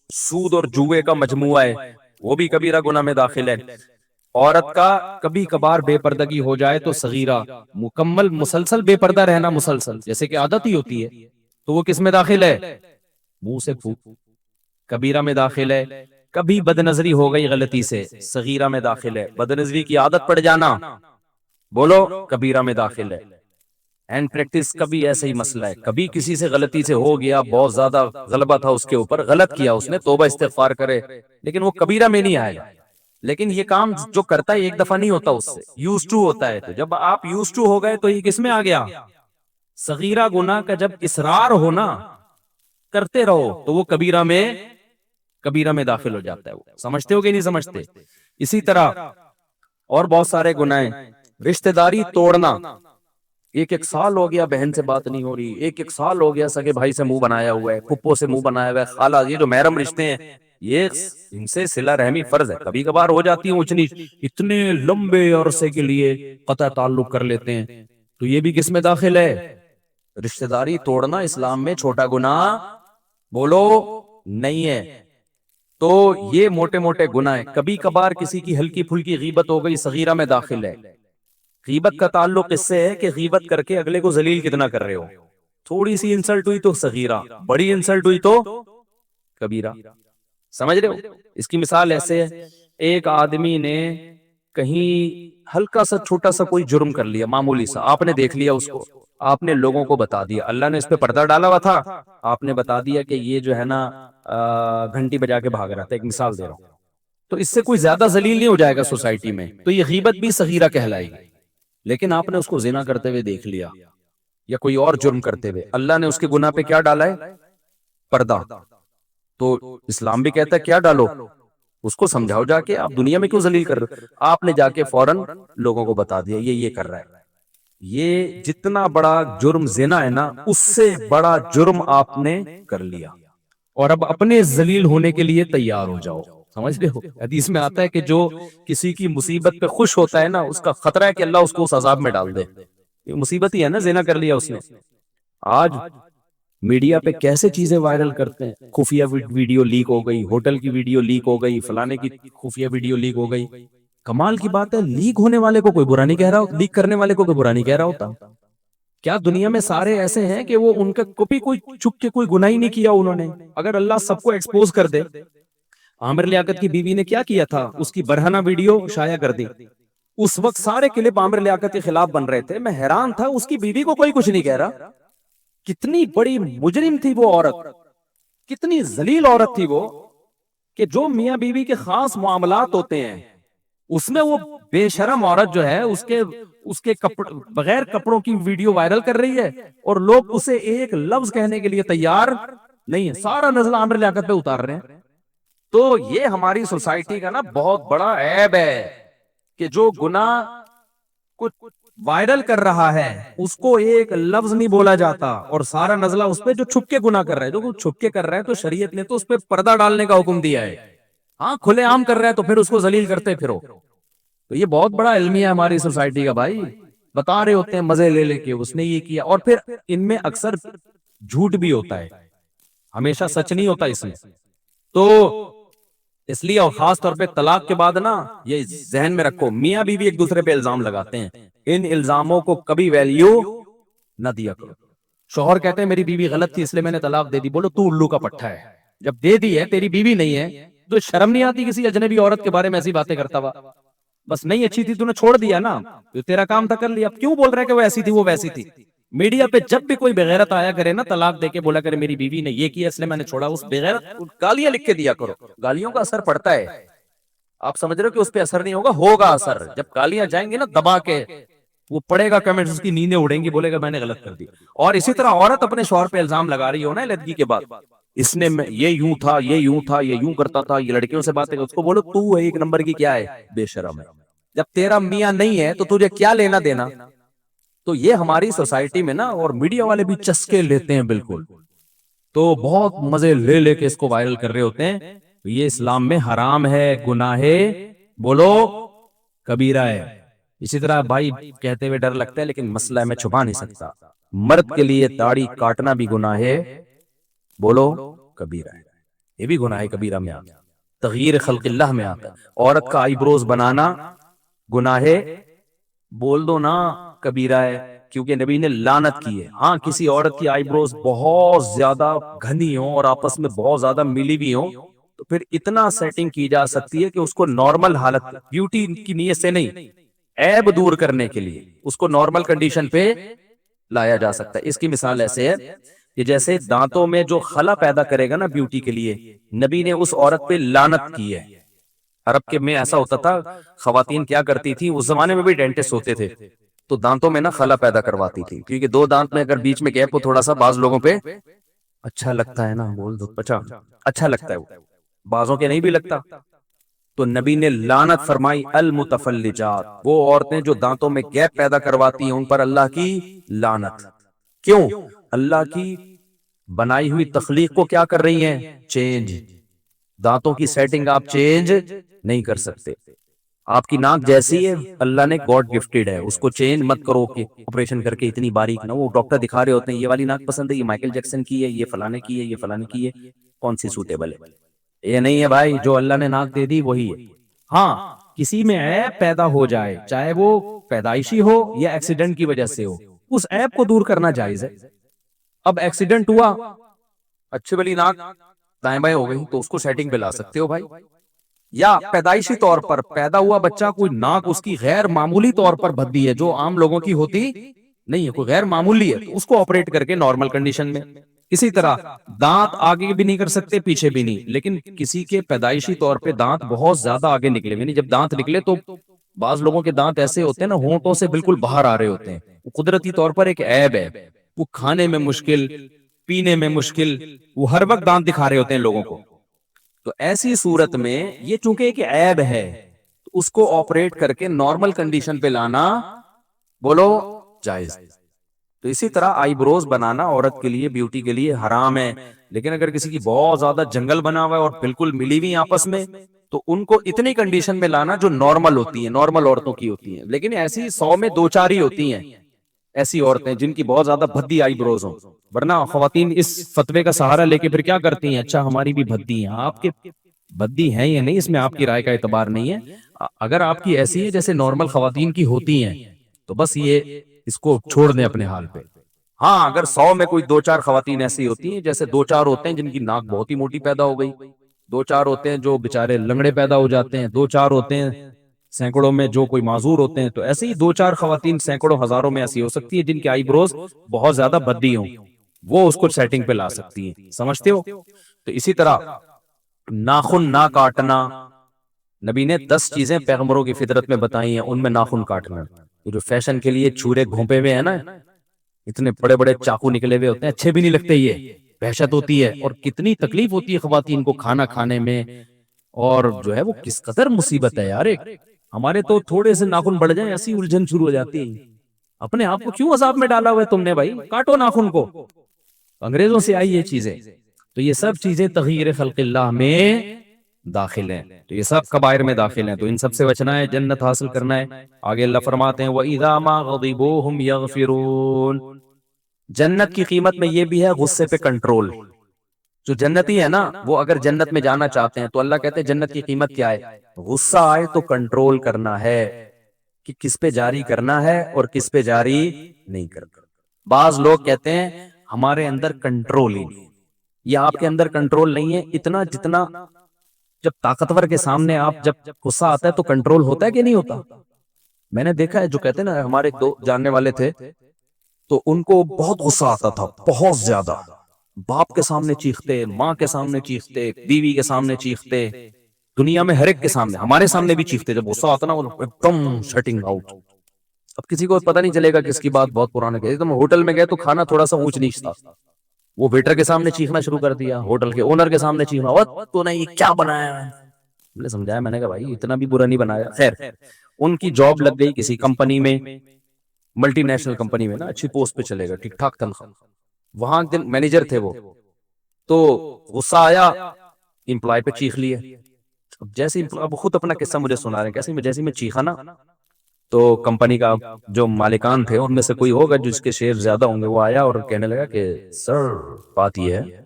سود اور جوئے کا مجموعہ ہے، وہ بھی کبیرہ گناہ میں داخل ہے۔ عورت کا کبھی کبھار بے پردگی ہو جائے تو صغیرہ، مکمل مسلسل بے پردہ رہنا، مسلسل جیسے کہ عادت ہی ہوتی ہے، تو وہ کس میں داخل ہے؟ منہ سے پھوک، کبیرہ میں داخل ہے۔ کبھی بد نظری ہو گئی غلطی سے، صغیرہ میں داخل ہے۔ بد نظری کی عادت پڑ جانا، بولو کبیرہ میں داخل ہے۔ اینڈ پریکٹس کا بھی ایسا ہی مسئلہ ہے، کبھی کسی سے غلطی سے ہو گیا، بہت زیادہ غلبہ تھا اس کے اوپر، غلط کیا اس نے، توبہ استغفار کرے، لیکن وہ کبیرہ میں نہیں آئے گا۔ لیکن یہ کام جو کرتا ہے ایک دفعہ نہیں ہوتا، اس سے یوز ٹو ہوتا ہے، تو جب آپ یوز ٹو ہو گئے تو یہ کس میں آ گیا؟ صغیرہ گناہ کا جب اصرار ہو نا، کرتے رہو، تو وہ کبیرہ میں داخل ہو جاتا ہے۔ وہ سمجھتے ہو کہ نہیں سمجھتے؟ اسی طرح اور بہت سارے گناہ ہیں۔ رشتہ داری توڑنا، ایک سال ہو گیا بہن سے بات نہیں ہو رہی، ایک سال ہو گیا سگے بھائی سے منہ بنایا ہوا ہے، پھپھو سے منہ بنایا ہوا ہے، خالہ، یہ جو محرم رشتے ہیں یہ ان سے صلہ رحمی فرض ہے، کبھی کبھار ہو جاتی ہے اونچ نیچ، اتنے لمبے عرصے کے لیے قطع تعلق کر لیتے ہیں، تو یہ بھی کس میں داخل ہے؟ رشتہ داری توڑنا اسلام میں چھوٹا گناہ بولو نہیں ہے۔ تو یہ موٹے موٹے گناہ، کبھی کبھار کسی کی ہلکی پھلکی غیبت ہو گئی، صغیرہ میں داخل ہے۔ غیبت کا تعلق اس سے ہے کہ غیبت کر کے اگلے کو ذلیل کتنا کر رہے ہو، تھوڑی سی انسلٹ ہوئی تو صغیرہ، بڑی انسلٹ ہوئی تو کبیرہ، سمجھ رہے ہو؟ اس کی مثال ایسے ہے، ایک آدمی نے کہیں ہلکا سا چھوٹا سا کوئی جرم کر لیا، معمولی سا، آپ نے دیکھ لیا اس کو، آپ نے لوگوں کو بتا دیا، اللہ نے اس پہ پردہ ڈالا ہوا تھا، آپ نے بتا دیا کہ یہ جو ہے نا گھنٹی بجا کے بھاگ رہا تھا، ایک مثال دے رہا ہوں، تو اس سے کوئی زیادہ ذلیل نہیں ہو جائے گا سوسائٹی میں، تو یہ غیبت بھی صغیرہ کہلائے گی۔ لیکن آپ نے اس کو زنا کرتے ہوئے دیکھ لیا یا کوئی اور جرم کرتے ہوئے، اللہ نے اس کے گناہ پہ کیا ڈالا ہے؟ پردہ۔ تو اسلام بھی کہتا ہے کیا ڈالو؟ اس کو سمجھاؤ جا کے، آپ دنیا میں کیوں ذلیل کر رہے ہو؟ آپ نے جا کے فوراً لوگوں کو بتا دیا یہ کر رہا ہے۔ یہ جتنا بڑا جرم زنا ہے نا، اس سے بڑا جرم آپ نے کر لیا، اور اب اپنے ذلیل ہونے کے لیے تیار ہو جاؤ، سمجھ رہے ہو؟ حدیث میں آتا ہے کہ جو کسی کی مصیبت پہ خوش ہوتا ہے نا، اس کا خطرہ ہے کہ اللہ اس کو اس عذاب میں ڈال دے، یہ مصیبت ہی ہے نا، زنا کر لیا اس نے۔ آج میڈیا پہ کیسے چیزیں وائرل کرتے ہیں، خفیہ ویڈیو لیک ہو گئی، ہوٹل کی ویڈیو لیک ہو گئی، فلانے کی خفیہ ویڈیو لیک ہو گئی۔ کمال کی بات ہے، لیک ہونے والے کو کوئی برا نہیں کہہ رہا، لیک کرنے والے کو کوئی برا نہیں کہہ رہا ہوتا۔ کیا دنیا میں سارے ایسے ہیں کہ وہ ان کا کبھی کوئی چھپ کے کوئی گناہ ہی نہیں کیا انہوں نے؟ اگر اللہ سب کو ایکسپوز کر دے، عامر لیاقت کی بیوی نے کیا کیا تھا، اس کی برہنہ ویڈیو شائع کر دی، اس وقت سارے کلپ عامر لیاقت کے خلاف بن رہے تھے، میں حیران تھا، اس کی بیوی کو کوئی کچھ نہیں کہہ رہا۔ کتنی بڑی مجرم تھی وہ عورت، کتنی ذلیل عورت تھی وہ، کہ جو میاں بیوی کے خاص معاملات ہوتے ہیں اس میں وہ بے شرم عورت جو ہے اس کے بغیر کپڑوں کی ویڈیو وائرل کر رہی ہے، اور لوگ اسے ایک لفظ کہنے کے لیے تیار نہیں ہے، سارا نزلہ عامر لیاقت پہ اتار رہے ہیں۔ تو یہ ہماری سوسائٹی کا نا بہت بڑا عیب ہے کہ جو گناہ کچھ وائرل کر رہا ہے اس کو ایک لفظ نہیں بولا جاتا، اور سارا نزلہ اس پہ جو چھپ کے گناہ کر رہا ہے، جو چھپ کے کر رہا ہے تو شریعت نے تو اس پہ پردہ ڈالنے کا حکم دیا ہے۔ ہاں کھلے عام کر رہا ہے تو پھر اس کو ذلیل کرتے پھرو۔ تو یہ بہت بڑا المیہ ہے ہماری سوسائٹی کا بھائی، بتا رہے ہوتے ہیں مزے لے لے کے اس نے یہ کیا، اور پھر ان میں اکثر جھوٹ بھی ہوتا ہے، ہمیشہ سچ نہیں ہوتا اس میں۔ تو اس لیے، اور خاص طور پہ طلاق کے بعد نا، یہ ذہن میں رکھو، میاں بیوی ایک دوسرے پہ الزام لگاتے ہیں، ان الزاموں کو کبھی ویلیو نہ دیا کرو۔ شوہر کہتے ہیں میری بیوی غلط تھی اس لیے میں نے طلاق دے دی، بولو تو الو کا پٹھا ہے، جب دے دی ہے تیری بیوی نہیں ہے تو شرم نہیں آتی کسی اجنبی عورت کے بارے میں ایسی باتیں کرتا ہوا؟ بس نہیں اچھی تھی تو نے چھوڑ دیا نا، تو تیرا کام تھا کر لیا، اب کیوں بول رہا ہے کہ وہ ایسی تھی وہ ویسی تھی؟ میڈیا پہ جب بھی کوئی بغیرت آیا کرے نا، طلاق دے کے بولا کرے میری بیوی نے یہ کیا اس لیے میں نے چھوڑا، اس بغیرت گالیاں لکھ کے دیا کرو، گالیوں کا اثر پڑتا ہے۔ آپ سمجھ رہے ہو کہ اس پہ اثر نہیں ہوگا اثر، جب گالیاں جائیں گے نا دبا کے، وہ پڑھے گا کمنٹس، اس کی نیندیں اڑیں گی، بولے گا میں نے غلط کر دی۔ اور اسی طرح عورت اپنے شوہر پہ الزام لگا رہی ہو نا لڑکی کے بعد، اس نے یہ یوں تھا، یہ یوں تھا، یہ یوں کرتا تھا، یہ لڑکیوں سے باتیں، اس کو بولو تو ایک نمبر کی کیا ہے، بے شرم ہے، جب تیرا میاں نہیں ہے تو تجھے کیا لینا دینا؟ تو یہ ہماری سوسائٹی میں نا، اور میڈیا والے بھی چسکے لیتے ہیں بالکل، تو بہت مزے لے لے کے اس کو وائرل کر رہے ہوتے ہیں۔ یہ اسلام میں حرام ہے، گناہ بولو کبیرہ ہے۔ اسی طرح بھائی کہتے ہوئے ڈر لگتا ہے لیکن مسئلہ میں چھپا نہیں سکتا، مرد کے لیے داڑھی کاٹنا بھی گناہ ہے، بولو کبیرہ ہے، یہ بھی گناہ کبیرہ میں آتا ہے، تغییر خلق اللہ میں آتا ہے۔ عورت کا آئی بروز بنانا گناہ ہے، بول دو نا کبیرہ ہے، کیونکہ نبی نے لعنت کی ہے۔ ہاں کسی عورت کی آئی بروز بہت زیادہ گھنی ہوں اور آپس میں بہت زیادہ ملی ہوئی ہوں تو پھر اتنا سیٹنگ کی جا سکتی ہے کہ اس کو نارمل حالت، بیوٹی کی نیت سے نہیں، عیب دور کرنے کے لیے اس کو نارمل کنڈیشن پہ لایا جا سکتا ہے۔ اس کی مثال ایسے ہے کہ جیسے دانتوں میں جو خلا پیدا کرے گا نا بیوٹی کے لیے، نبی نے اس عورت پہ لعنت کی ہے۔ عرب کے میں ایسا ہوتا تھا، خواتین کیا کرتی تھی اس زمانے میں بھی ڈینٹسٹ ہوتے تھے، تو دانتوں میں نا خلا پیدا کرواتی تھی، کیونکہ دو دانت میں اگر بیچ میں گیپ ہو تھوڑا سا، بعض لوگوں پہ اچھا لگتا ہے نا، بول دو اچھا لگتا ہے، وہ بعضوں کے نہیں بھی لگتا، تو نبی نے لعنت فرمائی، المتفلجات، وہ عورتیں جو دانتوں میں گیپ پیدا کرواتی ہیں ان پر اللہ کی لعنت۔ کیوں؟ اللہ کی بنائی ہوئی تخلیق کو کیا کر رہی ہیں؟ چینج۔ دانتوں کی سیٹنگ آپ چینج نہیں کر سکتے، آپ کی ناک جیسی ہے اللہ نے گاڈ گفٹڈ ہے، اس کو چینج مت کرو کہ آپریشن کر کے اتنی باریک نہ، وہ ڈاکٹر دکھا رہے ہوتے ہیں یہ والی ناک پسند ہے، یہ مائیکل جیکسن کی ہے، یہ فلانے کی ہے، یہ فلانے کی ہے، کون سی سوٹیبل ہے؟ یہ نہیں ہے بھائی جو اللہ نے ناک دے دی وہی ہے. ہاں کسی میں عیب پیدا ہو جائے چاہے وہ پیدائشی ہو یا ایکسیڈنٹ کی وجہ سے ہو, اس عیب کو دور کرنا جائز ہے. اب ایکسیڈنٹ ہوا, اچھے بلی ناک دائیں بائیں ہو گئی تو اس کو سیٹنگ پہ لا سکتے ہو بھائی. یا پیدائشی طور پر پیدا ہوا بچہ کوئی ناک اس کی غیر معمولی طور پر بھدی ہے جو عام لوگوں کی ہوتی نہیں ہے, کوئی غیر معمولی ہے, تو اس کو آپریٹ کر کے نارمل کنڈیشن میں. اسی طرح دانت آگے بھی نہیں کر سکتے پیچھے بھی نہیں, لیکن کسی کے پیدائشی طور پہ دانت بہت زیادہ آگے نکلے, یعنی جب دانت نکلے تو بعض لوگوں کے دانت ایسے ہوتے ہیں نا ہونٹوں سے بالکل باہر آ رہے ہوتے ہیں, وہ قدرتی طور پر ایک عیب ہے, وہ کھانے میں مشکل, پینے میں مشکل, وہ ہر وقت دانت دکھا رہے ہوتے ہیں لوگوں کو. تو ایسی صورت میں یہ چونکہ ایک عیب ہے تو اس کو آپریٹ کر کے نارمل کنڈیشن پہ لانا بولو جائز. تو اسی طرح آئی بروز بنانا عورت کے لیے بیوٹی کے لیے حرام ہے, لیکن اگر کسی کی بہت زیادہ جنگل بنا ہوا ہے اور بالکل ملی ہوئی آپس میں تو ان کو اتنی کنڈیشن میں لانا جو نارمل ہوتی ہیں, نارمل عورتوں کی ہوتی ہیں. لیکن ایسی 100 میں 2-4 ہی ہوتی ہیں ایسی عورتیں جن کی بہت زیادہ بھدی آئی بروز ہوں, ورنہ خواتین اس فتوے کا سہارا لے کے پھر کیا کرتی ہیں, اچھا ہماری بھی بھدی ہیں, آپ کے بھدی ہیں یا نہیں اس میں آپ کی رائے کا اعتبار نہیں ہے. اگر آپ کی ایسی ہے جیسے نارمل خواتین کی ہوتی ہیں تو بس یہ اس کو چھوڑ دیں اپنے حال پہ. ہاں اگر 100 میں کوئی 2-4 خواتین ایسی ہوتی ہیں, جیسے 2-4 ہوتے ہیں جن کی ناک بہت ہی موٹی پیدا ہو گئی, 2-4 ہوتے ہیں جو بےچارے لنگڑے پیدا ہو جاتے ہیں, 2-4 ہوتے ہیں سینکڑوں میں جو کوئی معذور ہوتے ہیں, تو ایسے ہی 2-4 خواتین سینکڑوں ہزاروں میں ایسی ہو سکتی ہے جن کی آئی بروز بہت زیادہ بھدی ہوں, وہ اس کو سیٹنگ پہ لا سکتی ہیں. سمجھتے ہو؟ تو اسی طرح ناخن نہ کاٹنا, نبی نے 10 چیزیں پیغمبروں کی فطرت میں بتائی ہیں, ان میں ناخن کاٹنا. یہ جو فیشن کے لیے چھورے گھونپے ہوئے ہیں نا, اتنے بڑے بڑے چاقو نکلے ہوئے ہوتے ہیں, اچھے بھی نہیں لگتے, یہ وحشت ہوتی ہے اور کتنی تکلیف ہوتی ہے خواتین کو کھانا کھانے میں, اور جو ہے وہ کس قدر مصیبت ہے یار. ایک ہمارے تو تھوڑے سے ناخن بڑھ جائیں ایسی الجھن شروع ہو جاتی ہے. اپنے آپ کو کیوں عذاب میں ڈالا ہوا ہے تم نے بھائی, کاٹو ناخن کو. انگریزوں سے آئی یہ چیزیں, تو یہ سب چیزیں تغییر خلق اللہ میں داخل ہیں, تو یہ سب کبائر میں داخل ہیں, تو ان سب سے بچنا ہے, جنت حاصل کرنا ہے. آگے اللہ فرماتے ہیں وَإِذَا مَا غَضِبُوا هُمْ يَغْفِرُونَ. جنت کی قیمت میں یہ بھی ہے غصے پہ کنٹرول. جو جنتی ہے نا وہ اگر جنت میں جانا چاہتے ہیں تو اللہ کہتے ہیں جنت کی قیمت کیا ہے, غصہ آئے تو کنٹرول کرنا ہے کہ کس پہ جاری کرنا ہے اور کس پہ جاری نہیں کرنا. بعض لوگ کہتے ہیں ہمارے اندر کنٹرول ہی نہیں, یا آپ کے اندر کنٹرول نہیں ہے اتنا جتنا جب طاقتور کے سامنے آپ جب غصہ آتا ہے تو کنٹرول ہوتا ہے کہ نہیں ہوتا. میں نے دیکھا ہے جو کہتے ہیں نا, ہمارے دو جاننے والے تھے تو ان کو بہت غصہ آتا تھا, بہت زیادہ, باپ کے سامنے چیختے, ماں کے سامنے چیختے, بیوی کے سامنے چیختے, دنیا میں ہر ایک کے سامنے, ہمارے سامنے بھی چیختے. جب غصہ آتا نا وہ ایک دم شٹنگ آؤٹ. اب کسی کو پتہ نہیں چلے گا کس کی بات بہت پرانے کے, تم ہوٹل میں گئے تو کھانا تھوڑا سا اونچ نیچ تھا, وہ ویٹر کے سامنے چیخنا شروع کر دیا, ہوٹل کے اونر کے سامنے چیخنا, اور تو نے یہ کیا بنایا ہے. میں نے سمجھایا, میں نے کہا بھائی اتنا بھی برا نہیں بنایا. خیر ان کی جاب لگ گئی کسی کمپنی میں, ملٹی نیشنل کمپنی میں نا, اچھی پوسٹ پہ چلے گا, ٹھیک ٹھاک تنخواہ, وہاں دن مینیجر تھے وہ, تو غصہ آیا امپلائی پہ چیخ لیے. اب جیسے اب خود اپنا قصہ مجھے سنا رہے ہیں, کیسے جیسے میں چیخا نا تو کمپنی کا جو مالکان تھے ان میں سے کوئی ہوگا جس کے شیئر زیادہ ہوں گے, وہ آیا اور کہنے لگا کہ سر بات یہ ہے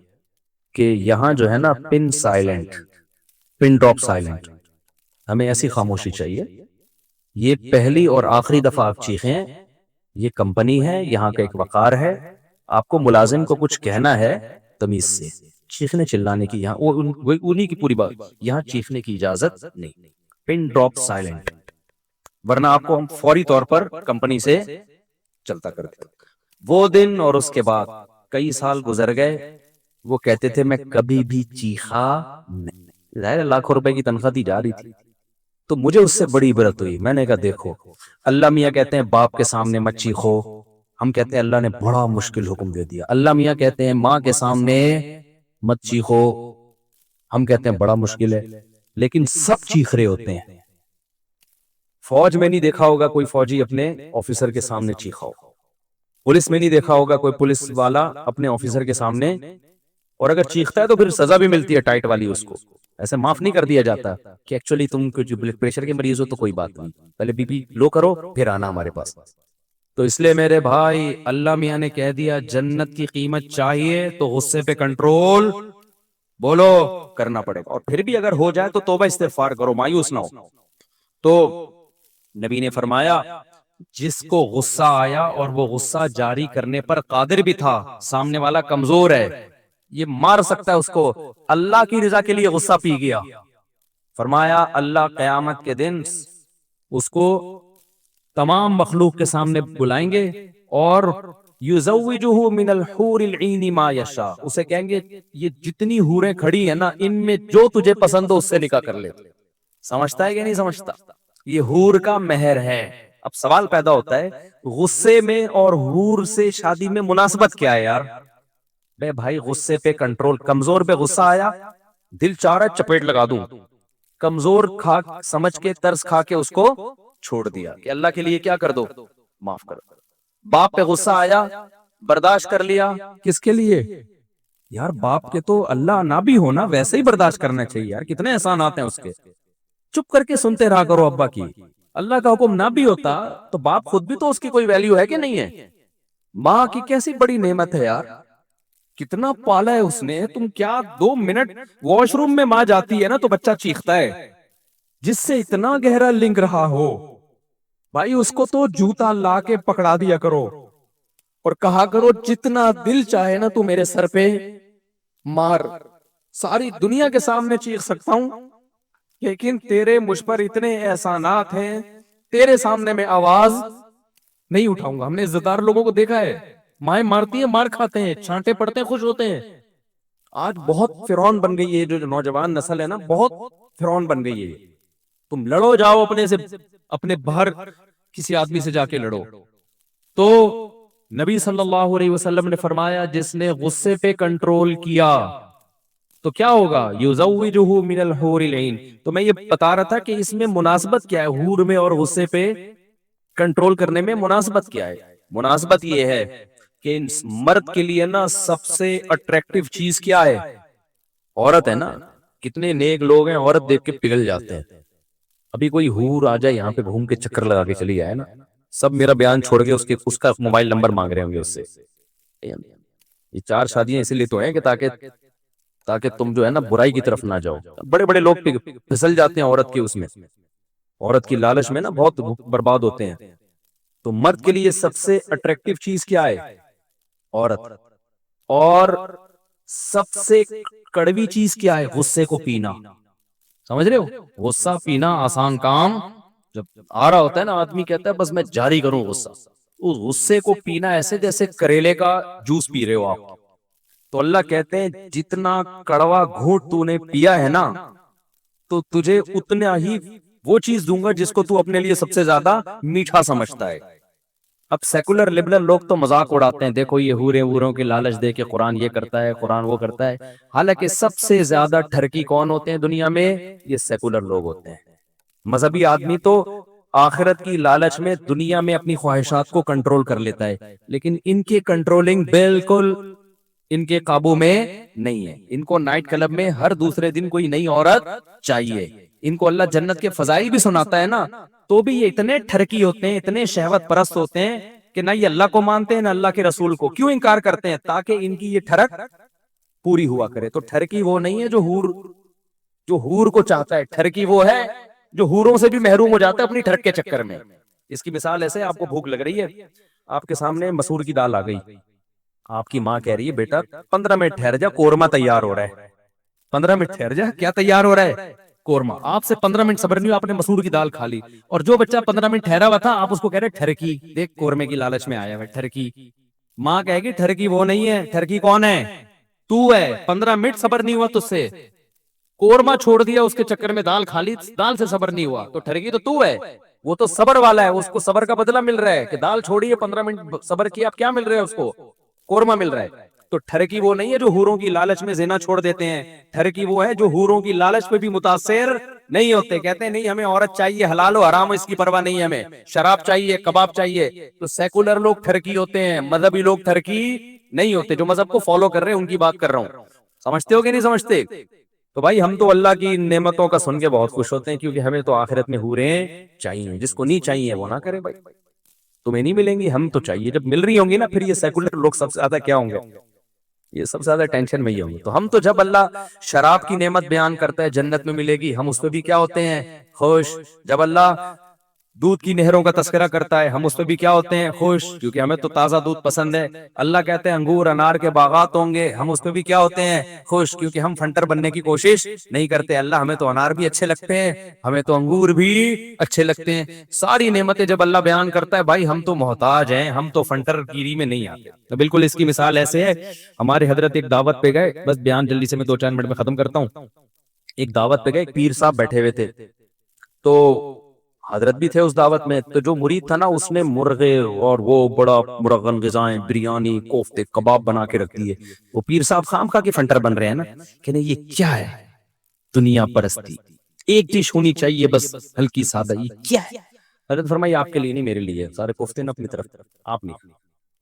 کہ یہاں جو ہے نا پن سائلنٹ, پن ڈراپ سائلنٹ, ہمیں ایسی خاموشی چاہیے, یہ پہلی اور آخری دفعہ آپ چیخیں, یہ کمپنی ہے, یہاں کا ایک وقار ہے, آپ کو ملازم کو کچھ کہنا ہے تمیز سے, چیخنے چلانے کی یہاں انہی کی پوری بات, یہاں چیخنے کی اجازت نہیں, پن ڈراپ سائلنٹ, ورنہ آپ کو ہم فوری طور پر کمپنی سے چلتا کر دیں. وہ دن اور اس کے بعد کئی سال گزر گئے, وہ کہتے تھے میں کبھی بھی چیخا نہیں. ظاہر لاکھوں روپے کی تنخواہ دی جا رہی تھی, تو مجھے اس سے بڑی عبرت ہوئی. میں نے کہا دیکھو, اللہ میاں کہتے ہیں باپ کے سامنے مت چیخو, ہم کہتے ہیں اللہ نے بڑا مشکل حکم دے دیا. اللہ میاں کہتے ہیں ماں کے سامنے مت چیخو, ہم کہتے ہیں بڑا مشکل ہے, لیکن سب چیخ رہے ہوتے ہیں. فوج میں نہیں دیکھا ہوگا کوئی فوجی اپنے آفیسر کے سامنے چیخا ہو, پولیس میں نہیں دیکھا ہوگا کوئی پولیس والا اپنے آفیسر کے سامنے, اور اگر چیختا ہے تو پھر سزا بھی ملتی ہے ٹائٹ والی, اس کو ایسے معاف نہیں کر دیا جاتا کہ ایکچولی تم جو بلڈ پریشر کے مریض ہو تو کوئی بات نہیں, پہلے بی پی لو کرو پھر آنا ہمارے پاس. تو اس لیے میرے بھائی اللہ میاں نے کہہ دیا جنت کی قیمت چاہیے تو غصے پہ کنٹرول بولو کرنا پڑے گا، اور پھر بھی اگر ہو جائے تو توبہ استغفار کرو، مایوس نہ ہو۔ تو نبی نے فرمایا جس کو غصہ آیا اور وہ غصہ جاری کرنے پر قادر بھی تھا، سامنے والا کمزور ہے، یہ مار سکتا ہے اس کو، اللہ کی رضا کے لیے غصہ پی گیا، فرمایا اللہ قیامت کے دن اس کو تمام مخلوق کے سامنے بلائیں گے اور یزوجہ من الحور العین ما یشاء، اسے کہیں گے یہ جتنی حوریں کھڑی ہیں نا ان میں جو تجھے پسند ہو اس سے نکاح کر لے۔ سمجھتا ہے کہ نہیں سمجھتا؟ یہ حور کا مہر ہے۔ اب سوال پیدا ہوتا ہے غصے میں اور حور سے شادی میں مناسبت کیا ہے یار؟ بے بھائی غصے پہ کنٹرول، کمزور پہ غصہ آیا دل چاہ رہا ہے چپیٹ لگا دوں، کمزور کھا سمجھ کے ترس کھا کے اس کو چھوڑ دیا کہ اللہ کے لیے کیا کر دو، معاف کر دو۔ باپ پہ غصہ آیا برداشت کر لیا، کس کے لیے یار؟ باپ کے تو اللہ نہ بھی ہونا ویسے ہی برداشت کرنا چاہیے یار، کتنے احسانات ہیں اس کے، چپ کر کے سنتے رہا کرو ابا کی۔ اللہ کا حکم نہ بھی ہوتا تو باپ خود بھی تو اس کی کوئی ویلیو ہے کہ نہیں ہے؟ ماں کی کیسی بڑی نعمت ہے یار، کتنا پالا ہے اس نے، تم کیا 2 منٹ واش روم میں ماں جاتی ہے نا تو بچہ چیختا ہے، جس سے اتنا گہرا لنک رہا ہو بھائی اس کو تو جوتا لا کے پکڑا دیا کرو اور کہا کرو جتنا دل چاہے نا تو میرے سر پہ مار، ساری دنیا کے سامنے چیخ سکتا ہوں لیکن تیرے مجھ پر اتنے احسانات ہیں، تیرے سامنے میں آواز نہیں اٹھاؤں گا۔ ہم نے عزت دار لوگوں کو دیکھا ہے مائیں مارتی ہیں مار کھاتے ہیں، چھانٹے پڑتے ہیں خوش ہوتے ہیں۔ آج بہت فرعون بن گئی ہے جو نوجوان نسل ہے نا، بہت فرعون بن گئی ہے۔ تم لڑو جاؤ اپنے سے، اپنے باہر کسی آدمی سے جا کے لڑو۔ تو نبی صلی اللہ علیہ وسلم نے فرمایا جس نے غصے پہ کنٹرول کیا تو کیا ہوگا، یزوجہ من الحور العین۔ تو میں یہ بتا رہا تھا کہ اس میں مناسبت کیا ہے، حور میں اور غصے پہ کنٹرول کرنے میں مناسبت کیا ہے؟ مناسبت یہ ہے کہ مرد کے لیے نا سب سے اٹریکٹیو چیز کیا ہے؟ عورت ہے نا۔ کتنے نیک لوگ ہیں عورت دیکھ کے پگھل جاتے ہیں، ابھی کوئی حور آ جائے یہاں پہ گھوم کے چکر لگا کے چلی جائے نا، سب میرا بیان چھوڑ کے اس کا موبائل نمبر مانگ رہے ہوں گے اس سے۔ یہ 4 شادیاں اسی لیے تو ہیں کہ تاکہ تم جو ہے نا برائی کی طرف نہ جاؤ۔ بڑے بڑے لوگ پھسل جاتے ہیں عورت کے اس میں، عورت کی لالچ میں نا بہت برباد ہوتے ہیں۔ تو مرد کے لیے سب سے اٹریکٹیو چیز کیا ہے؟ عورت۔ اور سب سے کڑوی چیز کیا ہے؟ غصے کو پینا۔ سمجھ رہے ہو؟ غصہ پینا آسان کام جب آ رہا ہوتا ہے نا آدمی کہتا ہے بس میں جاری کروں غصہ، اس غصے کو پینا ایسے جیسے کریلے کا جوس پی رہے ہو آپ۔ تو اللہ کہتے ہیں جتنا کڑوا گھونٹ تو نے پیا ہے نا تو تجھے اتنا ہی وہ چیز دوں گا جس کو تو اپنے لیے سب سے زیادہ میٹھا سمجھتا ہے۔ اب سیکولر لبرل لوگ تو مذاق اڑاتے ہیں، دیکھو یہ حوروں کے لالچ دے کے قرآن یہ کرتا ہے، قرآن وہ کرتا ہے، حالانکہ سب سے زیادہ ٹھرکی کون ہوتے ہیں دنیا میں؟ یہ سیکولر لوگ ہوتے ہیں۔ مذہبی آدمی تو آخرت کی لالچ میں دنیا میں اپنی خواہشات کو کنٹرول کر لیتا ہے، لیکن ان کے کنٹرولنگ بالکل ان کے قابو میں نہیں ہے۔ ان کو نائٹ کلب میں ہر دوسرے دن کوئی نئی عورت چاہیے۔ ان کو اللہ جنت کے فضائل بھی سناتا ہے نا تو بھی یہ اتنے ٹھرکی ہوتے ہیں، اتنے شہوت پرست ہوتے ہیں کہ نہ یہ اللہ کو مانتے ہیں نہ اللہ کے رسول کو۔ کیوں انکار کرتے ہیں؟ تاکہ ان کی یہ ٹھرک پوری ہوا کرے۔ تو ٹھرکی وہ نہیں ہے جو حور کو چاہتا ہے، ٹھرکی وہ ہے جو حوروں سے بھی محروم ہو جاتا ہے اپنی ٹھرک کے چکر میں۔ اس کی مثال ایسے، آپ کو بھوک لگ رہی ہے، آپ کے سامنے مسور کی دال آ گئی، آپ کی ماں کہہ رہی ہے بیٹا 15 منٹ ٹھہر جا قورمہ تیار ہو رہا ہے۔ 15 منٹ ٹھہر جا، کیا تیار ہو رہا ہے؟ قورمہ۔ آپ سے 15 منٹ صبر نہیں ہوا، آپ نے مسور کی دال کھا لی، اور جو بچہ 15 منٹ ٹھہرا ہوا تھا آپ اس کو کہہ رہے ٹھرکی، دیکھ قورمے کی لالچ میں آیا ہے ٹھرکی۔ ماں کہے گی ٹھرکی وہ نہیں ہے، ٹھرکی کون ہے؟ تو ہے، 15 منٹ صبر نہیں ہوا تجھ سے، قورمہ چھوڑ دیا اس کے چکر میں، دال کھا لی، دال سے صبر نہیں ہوا، تو ٹھرکی تو ہے، وہ تو صبر والا ہے، اس کو صبر کا بدلہ مل رہا ہے کہ دال چھوڑی ہے 15 منٹ صبر کیا، اب کیا مل رہا ہے اس کو؟ قورمہ مل رہا ہے۔ تو ٹھرکی وہ نہیں ہے جو حوروں کی لالچ میں زنا چھوڑ دیتے ہیں، ٹھرکی وہ ہے جو حوروں کی لالچ پہ بھی متاثر نہیں ہوتے، کہتے ہیں نہیں ہمیں عورت چاہیے، حلال و حرام اس کی پرواہ نہیں، ہمیں شراب چاہیے، کباب چاہیے۔ تو سیکولر لوگ ٹھرکی ہوتے ہیں، مذہبی لوگ ٹھرکی نہیں ہوتے، جو مذہب کو فالو کر رہے ہیں ان کی بات کر رہا ہوں۔ سمجھتے ہو کہ نہیں سمجھتے؟ تو بھائی ہم تو اللہ کی نعمتوں کا سن کے بہت خوش ہوتے ہیں، کیونکہ ہمیں تو آخرت میں حوریں چاہیے، جس کو نہیں چاہیے وہ نہ کرے بھائی، تمہیں نہیں ملیں گی، ہم تو چاہیے، جب مل رہی ہوں گی نا پھر یہ سیکولر لوگ سب سے زیادہ کیا ہوں گے؟ یہ سب سے زیادہ ٹینشن میں ہی ہوں گے. تو ہم تو جب اللہ شراب کی نعمت بیان کرتا ہے جنت میں ملے گی، ہم اس پہ بھی کیا ہوتے ہیں؟ خوش. جب اللہ دودھ کی نہروں کا تذکرہ کرتا ہے ہم اس پہ بھی کیا ہوتے ہیں؟ خوش، کیونکہ ہمیں تو تازہ دودھ پسند ہے. اللہ کہتے ہیں انگور انار کے باغات ہوں گے، ہم اس پہ بھی کیا ہوتے ہیں؟ خوش، کیونکہ ہم فنٹر بننے کی کوشش نہیں کرتے. اللہ ہمیں تو انار بھی اچھے لگتے ہیں، ہمیں تو انگور بھی اچھے لگتے ہیں. ساری نعمتیں جب اللہ بیان کرتا ہے بھائی ہم تو محتاج ہیں، ہم تو فنٹر گیری میں نہیں آتے. تو بالکل اس کی مثال ایسے ہے، ہمارے حضرت ایک دعوت پہ گئے، بس بیان جلدی سے میں 2-4 منٹ میں ختم کرتا ہوں. ایک دعوت پہ گئے، ایک پیر صاحب بیٹھے ہوئے تھے، تو حضرت بھی تھے اس دعوت میں. تو جو مرید تھا نا اس نے مرغے اور وہ بڑا مرغن غذائیں، بریانی، کوفتے، کباب بنا کے رکھ دیے. وہ پیر صاحب خام خواہ کے فنٹر بن رہے ہیں نا کہ نہیں یہ کیا ہے؟ دنیا پرستی، ایک ڈش ہونی چاہیے بس ہلکی سادہ. یہ کیا ہے؟ حضرت فرمائی آپ کے لیے نہیں میرے لیے ہے. سارے کوفتے نا اپنی طرف، آپ نہیں.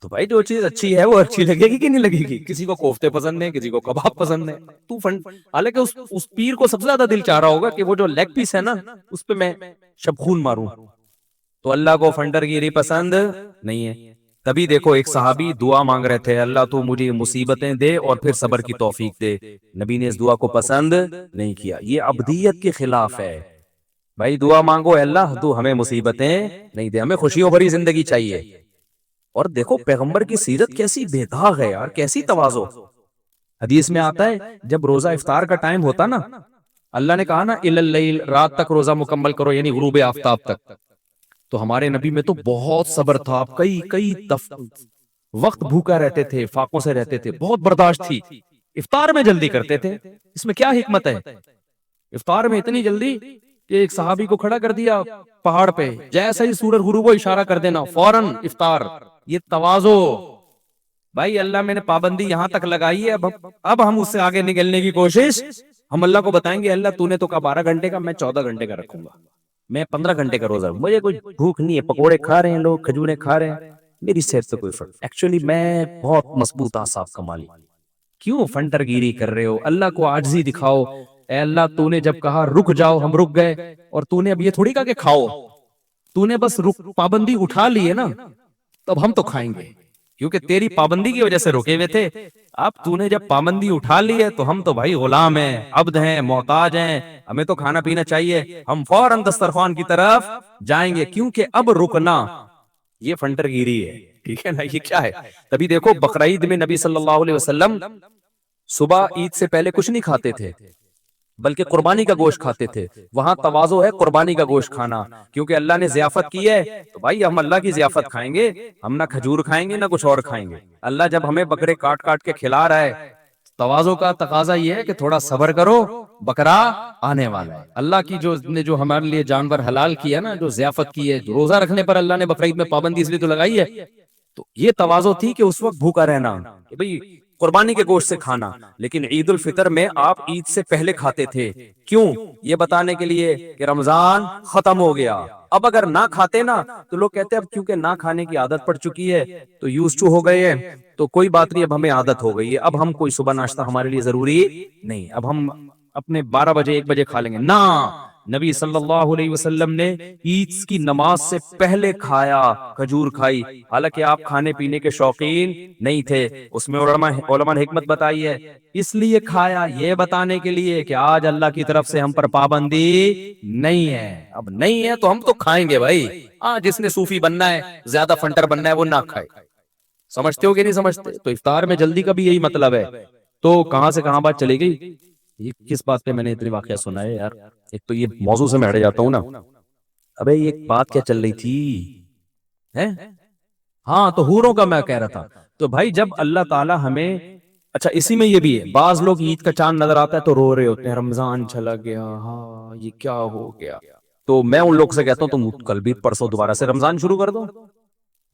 تو بھائی جو چیز اچھی ہے وہ اچھی لگے گی کہ نہیں لگے گی؟ کسی کو کوفتے پسند ہیں، کسی کو کباب پسند ہے. تو حالانکہ اس پیر کو سب سے زیادہ دل چاہ رہا ہوگا کہ وہ جو لیگ پیس ہے نا اس پہ میں شبخون ماروں. تو اللہ کو فنٹر گیری پسند نہیں ہے. تبھی دیکھو ایک صحابی دعا مانگ رہے تھے، اللہ تو مجھے مصیبتیں دے اور پھر صبر کی توفیق دے. نبی نے اس دعا کو پسند نہیں کیا. یہ عبدیت کے خلاف ہے. بھائی دعا مانگو اللہ تو ہمیں مصیبتیں نہیں دے، ہمیں خوشیوں بھری زندگی چاہیے. اور دیکھو پیغمبر کی سیرت کیسی بے داغ ہے یار، کیسی تواضع. حدیث میں آتا ہے جب روزہ افطار کا ٹائم ہوتا نا، اللہ نے کہا نا الی اللیل، رات تک روزہ مکمل کرو، یعنی غروب آفتاب تک. تو ہمارے نبی میں تو بہت صبر تھا، کئی وقت بھوکا رہتے تھے، فاقوں سے رہتے تھے، بہت برداشت تھی. افطار میں جلدی کرتے تھے. اس میں کیا حکمت ہے؟ افطار میں اتنی جلدی کہ ایک صحابی کو کھڑا کر دیا پہاڑ پہ، جیسا ہی سورج غروب ہو اشارہ کر دینا فوراً افطار. یہ تواضع. بھائی اللہ میں نے پابندی یہاں تک لگائی ہے، اب ہم اس سے آگے نکلنے کی کوشش. ہم اللہ کو بتائیں گے اللہ تو نے تو کہا 12 گھنٹے کا، میں 14 گھنٹے کا رکھوں گا، میں 15 گھنٹے کا روزہ. مجھے کوئی بھوک نہیں ہے، پکوڑے کھا رہے ہیں لوگ، کھجوریں کھا رہے ہیں، میری صحت پہ کوئی فرق. ایکچولی میں بہت مضبوط اعصاب کا مالک. کیوں فنٹر گیری کر رہے ہو؟ اللہ کو عاجزی دکھاؤ. اے اللہ تو نے جب کہا رک جاؤ ہم رک گئے، اور تو نے اب یہ تھوڑی کہا کہ کھاؤ، تو نے بس پابندی اٹھا لی ہے نا، تب ہم تو کھائیں گے کیونکہ تیری پابندی کی وجہ سے رکے ہوئے تھے. اب تو نے جب پابندی اٹھا لی ہے تو ہم تو بھائی غلام ہیں، عبد ہیں، محتاج ہیں، ہمیں تو کھانا پینا چاہیے. ہم فوراً دسترخوان کی طرف جائیں گے کیونکہ اب رکنا یہ فنٹر گیری ہے. ٹھیک ہے نا؟ یہ کیا ہے؟ تبھی دیکھو بقرعید میں نبی صلی اللہ علیہ وسلم صبح عید سے پہلے کچھ نہیں کھاتے تھے بلکہ قربانی کا گوشت کھاتے تھے. وہاں تواضع ہے قربانی کا گوشت کھانا، کیونکہ اللہ نے ضیافت کی ہے تو بھائی ہم اللہ کی ضیافت کھائیں گے. ہم نہ کھجور کھائیں گے نہ کچھ اور کھائیں گے. اللہ جب ہمیں بکرے کاٹ کاٹ کے کھلا رہا ہے، تواضع کا تقاضا یہ ہے کہ تھوڑا صبر کرو، بکرا آنے والا ہے. اللہ کی جو ہمارے لیے جانور حلال کیا نا، جو ضیافت کی ہے، روزہ رکھنے پر اللہ نے بقرعید میں پابندی اس لیے تو لگائی ہے. تو یہ تواضع تھی کہ اس وقت بھوکا رہنا، کہ بھئی قربانی کے گوشت سے کھانا. لیکن عید الفطر میں آپ عید سے پہلے کھاتے تھے. کیوں؟ یہ بتانے کے لیے کہ رمضان ختم ہو گیا. اب اگر نہ کھاتے نا تو لوگ کہتے ہیں اب کیونکہ نہ کھانے کی عادت پڑ چکی ہے تو یوز ٹو ہو گئے ہیں، تو کوئی بات نہیں، اب ہمیں عادت ہو گئی ہے، اب ہم کوئی صبح ناشتہ ہمارے لیے ضروری نہیں، اب ہم اپنے 12 بجے 1 بجے کھا لیں گے. نہ، نبی صلی اللہ علیہ وسلم نے عید کی نماز سے پہلے کھایا، کھجور کھائی. حالانکہ آپ کھانے پینے کے شوقین نہیں تھے. اس میں علماء نے حکمت بتائی ہے، اس لیے کھایا یہ بتانے کے لیے کہ آج اللہ کی طرف سے ہم پر پابندی نہیں ہے. اب نہیں ہے تو ہم تو کھائیں گے بھائی. جس نے صوفی بننا ہے، زیادہ فنٹر بننا ہے، وہ نہ کھائے. سمجھتے ہو کہ نہیں سمجھتے؟ تو افطار میں جلدی کا بھی یہی مطلب ہے. تو کہاں سے کہاں بات چلی گئی؟ یہ کس بات پہ میں نے اتنی واقعہ سنا ہے یار؟ ایک تو یہ موضوع سے میں ہٹ جاتا ہوں نا. ابے ایک بات کیا چل رہی تھی؟ ہاں تو حوروں کا میں کہہ رہا تھا. تو بھائی جب اللہ تعالی ہمیں، اچھا اسی میں یہ بھی ہے، بعض لوگ عید کا چاند نظر آتا ہے تو رو رہے ہوتے ہیں رمضان چلا گیا، ہاں یہ کیا ہو گیا. تو میں ان لوگ سے کہتا ہوں تم کل بھی پرسوں دوبارہ سے رمضان شروع کر دو.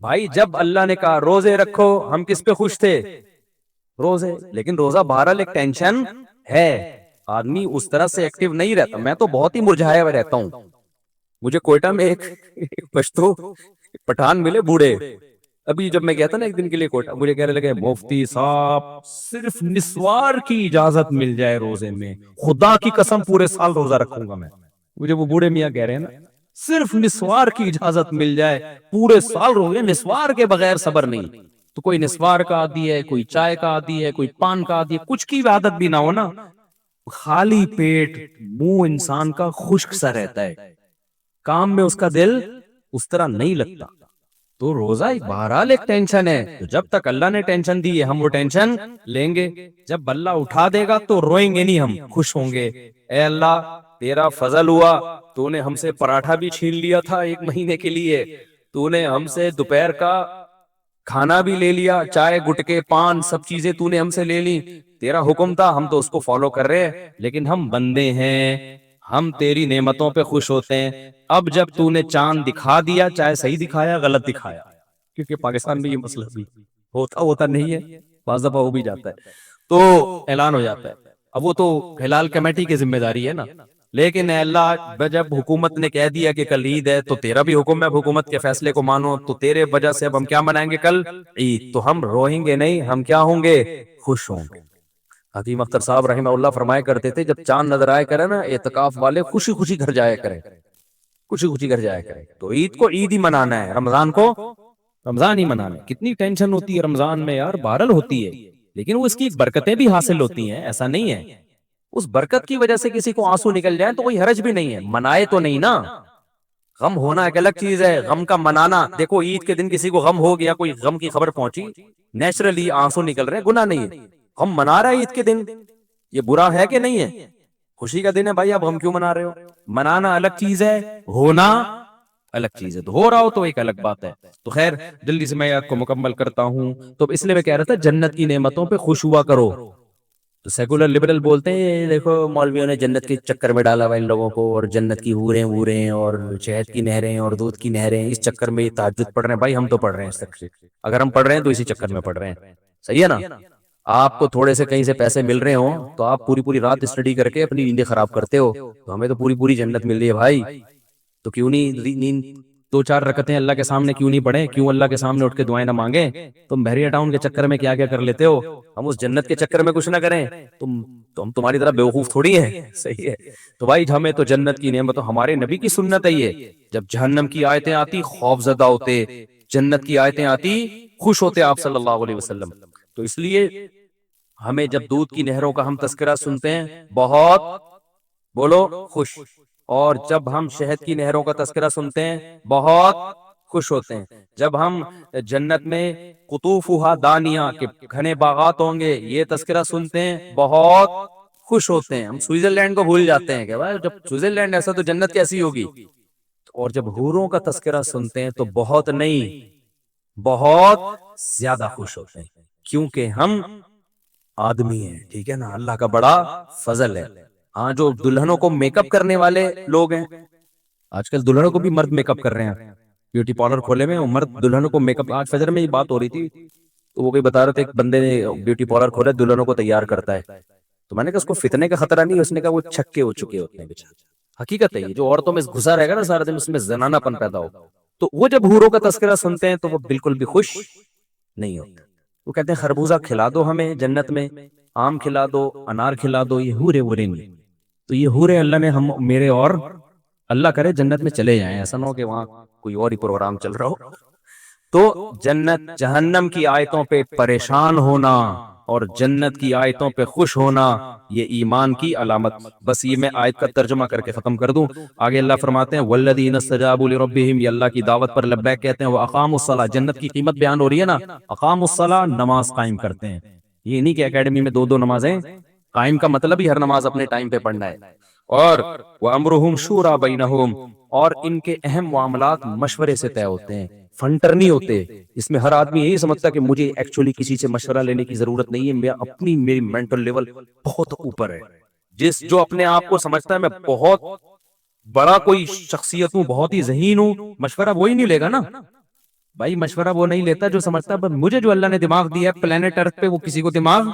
بھائی جب اللہ نے کہا روزے رکھو، ہم کس پہ خوش تھے؟ روزے. لیکن روزہ بہرحال ایک ٹینشن ہے، آدمی اس طرح سے ایکٹیو نہیں رہتا. میں تو بہت ہی مرجھایا ہوا رہتا ہوں. مجھے کوئٹہ میں ایک پشتو پٹھان ملے بوڑھے. ابھی جب میں گیا تھا نا ایک دن کے لیے کوئٹہ، مجھے کہنے لگے مفتی صاحب صرف نسوار کی اجازت مل جائے روزے میں، خدا کی قسم پورے سال روزہ رکھوں گا میں. مجھے وہ بوڑھے میاں کہہ رہے ہیں نا صرف نسوار کی اجازت مل جائے پورے سال روزے، نسوار کے بغیر صبر نہیں. تو کوئی نسوار کا عادی ہے، کوئی چائے کا عادی ہے، کوئی پان کا عادی ہے، کچھ کی عادت بھی نہ ہو نا، خالی پیٹ منہ انسان کا خشک سا رہتا ہے، کام میں اس کا دل اس طرح نہیں لگتا، تو روزہ ایک بہرحال ایک ٹینشن ہے، تو جب تک اللہ نے ٹینشن دی ہے ہم وہ ٹینشن لیں گے، جب اللہ اٹھا دے گا تو روئیں گے نہیں، ہم خوش ہوں گے، اے اللہ تیرا فضل ہوا، تو نے ہم سے پراٹھا بھی چھین لیا تھا 1 مہینے کے لیے، تو نے ہم سے دوپہر کا کھانا بھی لے لیا، چائے گٹکے پان سب چیزیں تو نے ہم سے لے لی، تیرا حکم تھا ہم تو اس کو فالو کر رہے ہیں، لیکن ہم بندے ہیں، ہم تیری نعمتوں پہ خوش ہوتے ہیں، اب جب تو نے چاند دکھا دیا، چاہے صحیح دکھایا غلط دکھایا، کیونکہ پاکستان میں یہ مسئلہ بھی ہوتا نہیں ہے، بعض دفعہ ہو بھی جاتا ہے، تو اعلان ہو جاتا ہے، اب وہ تو ہلال کمیٹی کی ذمہ داری ہے نا، لیکن اے اللہ جب حکومت نے کہہ دیا کہ کل عید ہے تو تیرا بھی حکم ہے حکومت کے فیصلے کو مانو، تو تیرے وجہ سے اب ہم کیا منائیں گے کل عید، تو ہم روئیں گے نہیں، ہم کیا ہوں گے خوش ہوں گے۔ حکیم اختر صاحب رحمہ اللہ فرمایا کرتے تھے جب چاند نظر آئے کرے نا اعتکاف والے خوشی خوشی گھر جایا کریں، خوشی خوشی گھر جایا کریں، تو عید کو عید ہی منانا ہے، رمضان کو رمضان ہی منانا ہے۔ کتنی ٹینشن ہوتی ہے رمضان میں یار، بہرحال ہوتی ہے، لیکن وہ اس کی برکتیں بھی حاصل ہوتی ہیں، ایسا نہیں ہے، اس برکت کی وجہ سے کسی کو آنسو نکل جائیں تو کوئی حرج بھی نہیں ہے، منائے تو نہیں نا، غم ہونا ایک الگ چیز ہے، غم کا منانا، دیکھو عید کے دن کسی کو غم ہو گیا، کوئی غم کی خبر پہنچی، نیچرلی آنسو نکل رہے ہیں، گناہ نہیں ہے، غم منا رہا ہے عید کے دن، یہ برا ہے کہ نہیں ہے؟ خوشی کا دن ہے بھائی، اب غم کیوں منا رہے ہو؟ منانا الگ چیز ہے، ہونا الگ چیز ہے، تو ہو رہا ہو تو ایک الگ بات ہے۔ تو خیر جلدی سے میں آپ کو مکمل کرتا ہوں، تو اس لیے میں کہہ رہا تھا جنت کی نعمتوں پہ خوش ہوا کرو، تو سیکولر لبرل بولتے ہیں یہ دیکھو مولویوں نے جنت کے چکر میں ڈالا ہوا ان لوگوں کو، اور جنت کی حوریں ووریں اور شہد کی نہریں اور دودھ کی نہریں، اس چکر میں یہ تہجد پڑھ رہے ہیں، بھائی ہم تو پڑھ رہے ہیں اس چکر سے، اگر ہم پڑھ رہے ہیں تو اسی چکر میں پڑھ رہے ہیں، صحیح ہے نا؟ آپ کو تھوڑے سے کہیں سے پیسے مل رہے ہوں تو آپ پوری پوری رات اسٹڈی کر کے اپنی نیندیں خراب کرتے ہو، تو ہمیں تو پوری پوری جنت مل رہی ہے بھائی، تو کیوں نہیں نیند 2-4 رکعتیں اللہ کے سامنے کیوں نہیں پڑھیں، کیوں اللہ کے سامنے اٹھ کے دعائیں نہ مانگیں؟ تم بحریہ ٹاؤن کے چکر میں کیا کیا کر لیتے ہو، ہم اس جنت کے چکر میں کچھ نہ کریں، تو ہم تمہاری طرح بیوقوف تھوڑی ہیں، صحیح ہے؟ تو بھائی ہمیں تو جنت کی نعمت، ہمارے نبی کی سنت ہے یہ، جب جہنم کی آیتیں آتی خوف زدہ ہوتے، جنت کی آیتیں آتی خوش ہوتے آپ صلی اللہ علیہ وسلم، تو اس لیے ہمیں جب دودھ کی نہروں کا ہم تذکرہ سنتے ہیں بہت بولو خوش، اور جب ہم شہد کی نہروں کا تذکرہ سنتے ہیں بہت خوش ہوتے ہیں، جب ہم جنت میں قطوفھا دانیہ کے گھنے باغات ہوں گے یہ تذکرہ سنتے ہیں بہت خوش ہوتے ہیں، ہم سوئٹزرلینڈ کو بھول جاتے ہیں کہ بھائی جب سوئٹزرلینڈ ایسا تو جنت کیسی ہوگی، اور جب حوروں کا تذکرہ سنتے ہیں تو بہت نہیں بہت زیادہ خوش ہوتے ہیں، کیونکہ ہم آدمی ہیں، ٹھیک ہے نا، اللہ کا بڑا فضل ہے۔ ہاں جو دلہنوں کو میک اپ کرنے والے لوگ ہیں، آج کل دلہنوں کو بھی مرد میک اپ کر رہے ہیں، بیوٹی پارلر کھولے میں مرد دلہنوں کو میک اپ، آج فجر میں یہ بات ہو رہی تھی تو وہ کوئی بتا رہے تھے ایک بندے نے بیوٹی پارلر کھولا دلہنوں کو تیار کرتا ہے، تو میں نے کہا اس کو فتنے کا خطرہ نہیں، اس نے کہا وہ چھکے ہو چکے ہوتے ہیں بیچارے، حقیقت ہے یہ، جو عورتوں میں گھسا رہے گا نا سارا دن اس میں زنانہ پن پیدا ہو، تو وہ جب حوروں کا تذکرہ سنتے ہیں تو وہ بالکل بھی خوش نہیں ہوتے، وہ کہتے ہیں خربوزہ کھلا دو ہمیں جنت میں، آم کھلا دو، انار کھلا دو، یہ حورے ورے نہیں، تو یہ حورے اللہ نے ہم میرے اور اللہ کرے جنت میں چلے جائیں، ایسا نہ ہو کہ وہاں کوئی اور ہی پروگرام چل رہا ہو، تو جنت جہنم کی آیتوں پہ پریشان ہونا اور جنت کی آیتوں پہ خوش ہونا یہ ایمان کی علامت، بس یہ میں آیت کا ترجمہ کر کے ختم کر دوں، آگے اللہ فرماتے ہیں والذین استجابوا لربہم، یہ اللہ کی دعوت پر لبیک کہتے ہیں، واقاموا الصلاۃ، جنت کی قیمت بیان ہو رہی ہے نا، اقاموا الصلاۃ، نماز قائم کرتے ہیں، یہ نہیں کہ اکیڈمی میں 2 نمازیں قائم، کا مطلب ہی ہر نماز اپنے ٹائم پہ پڑھنا ہے، اور وَأَمْرُهُمْ شُورَىٰ بَيْنَهُمْ، اور ان کے اہم معاملات مشورے سے طے ہوتے ہیں، فنٹر نہیں ہوتے، اس میں ہر آدمی یہی سمجھتا کہ مجھے ایکچولی کسی سے مشورہ لینے کی ضرورت نہیں ہے، میری مینٹل لیول بہت اوپر ہے، جو اپنے آپ کو سمجھتا ہے میں بہت بڑا کوئی شخصیت ہوں، بہت ہی ذہین ہوں، مشورہ وہی نہیں لے گا نا بھائی، مشورہ وہ نہیں لیتا جو سمجھتا ہے مجھے جو اللہ نے دماغ دیا ہے پلانٹ ارتھ پہ وہ کسی کو دماغ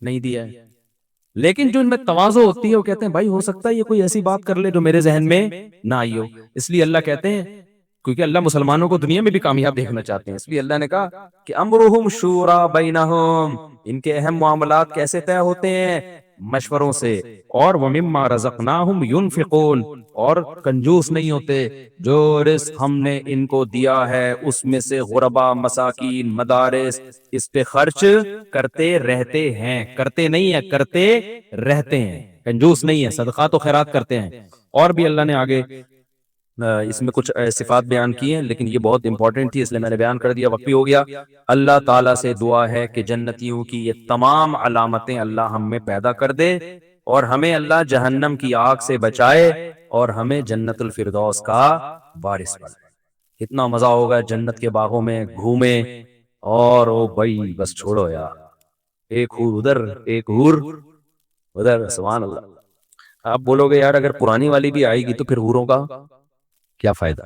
نہیں دیا ہے، لیکن جو ان میں تواضع ہوتی ہے وہ کہتے ہیں بھائی ہو سکتا ہے یہ کوئی ایسی بات کر لے جو میرے ذہن میں نہ آئی ہو، اس لیے اللہ کہتے ہیں کیونکہ اللہ مسلمانوں کو دنیا میں بھی کامیاب دیکھنا چاہتے ہیں، اس لیے اللہ نے کہا کہ امرہم شورا بینہم، ان کے اہم معاملات کیسے طے ہوتے ہیں، مشوروں سے، اور وَمِمَّا رَزَقْنَاهُمْ يُنْفِقُونَ، اور کنجوس نہیں ہوتے، جو رزق ہم نے ان کو دیا ہے اس میں سے غربا، مساکین، مدارس، اس پہ خرچ کرتے رہتے ہیں، کرتے نہیں ہے، کرتے رہتے ہیں، کنجوس نہیں ہے، صدقات و خیرات کرتے ہیں۔ اور بھی اللہ نے آگے اس میں کچھ صفات بیان کی ہیں، لیکن یہ بہت امپورٹنٹ تھی اس لیے میں نے بیان کر دیا، وقت بھی ہو گیا۔ اللہ تعالیٰ سے دعا ہے کہ جنتیوں کی یہ تمام علامتیں اللہ ہم میں پیدا کر دے، اور ہمیں اللہ جہنم کی آگ سے بچائے، اور ہمیں جنت الفردوس کا وارث بنائے۔ اتنا مزہ ہوگا جنت کے باغوں میں گھومیں، اور او بھائی بس چھوڑو یار، ایک حور ادھر، ایک حور ادھر، سبحان اللہ۔ آپ بولو گے یار اگر پرانی والی بھی آئے گی تو پھر حوروں کا کیا فائدہ؟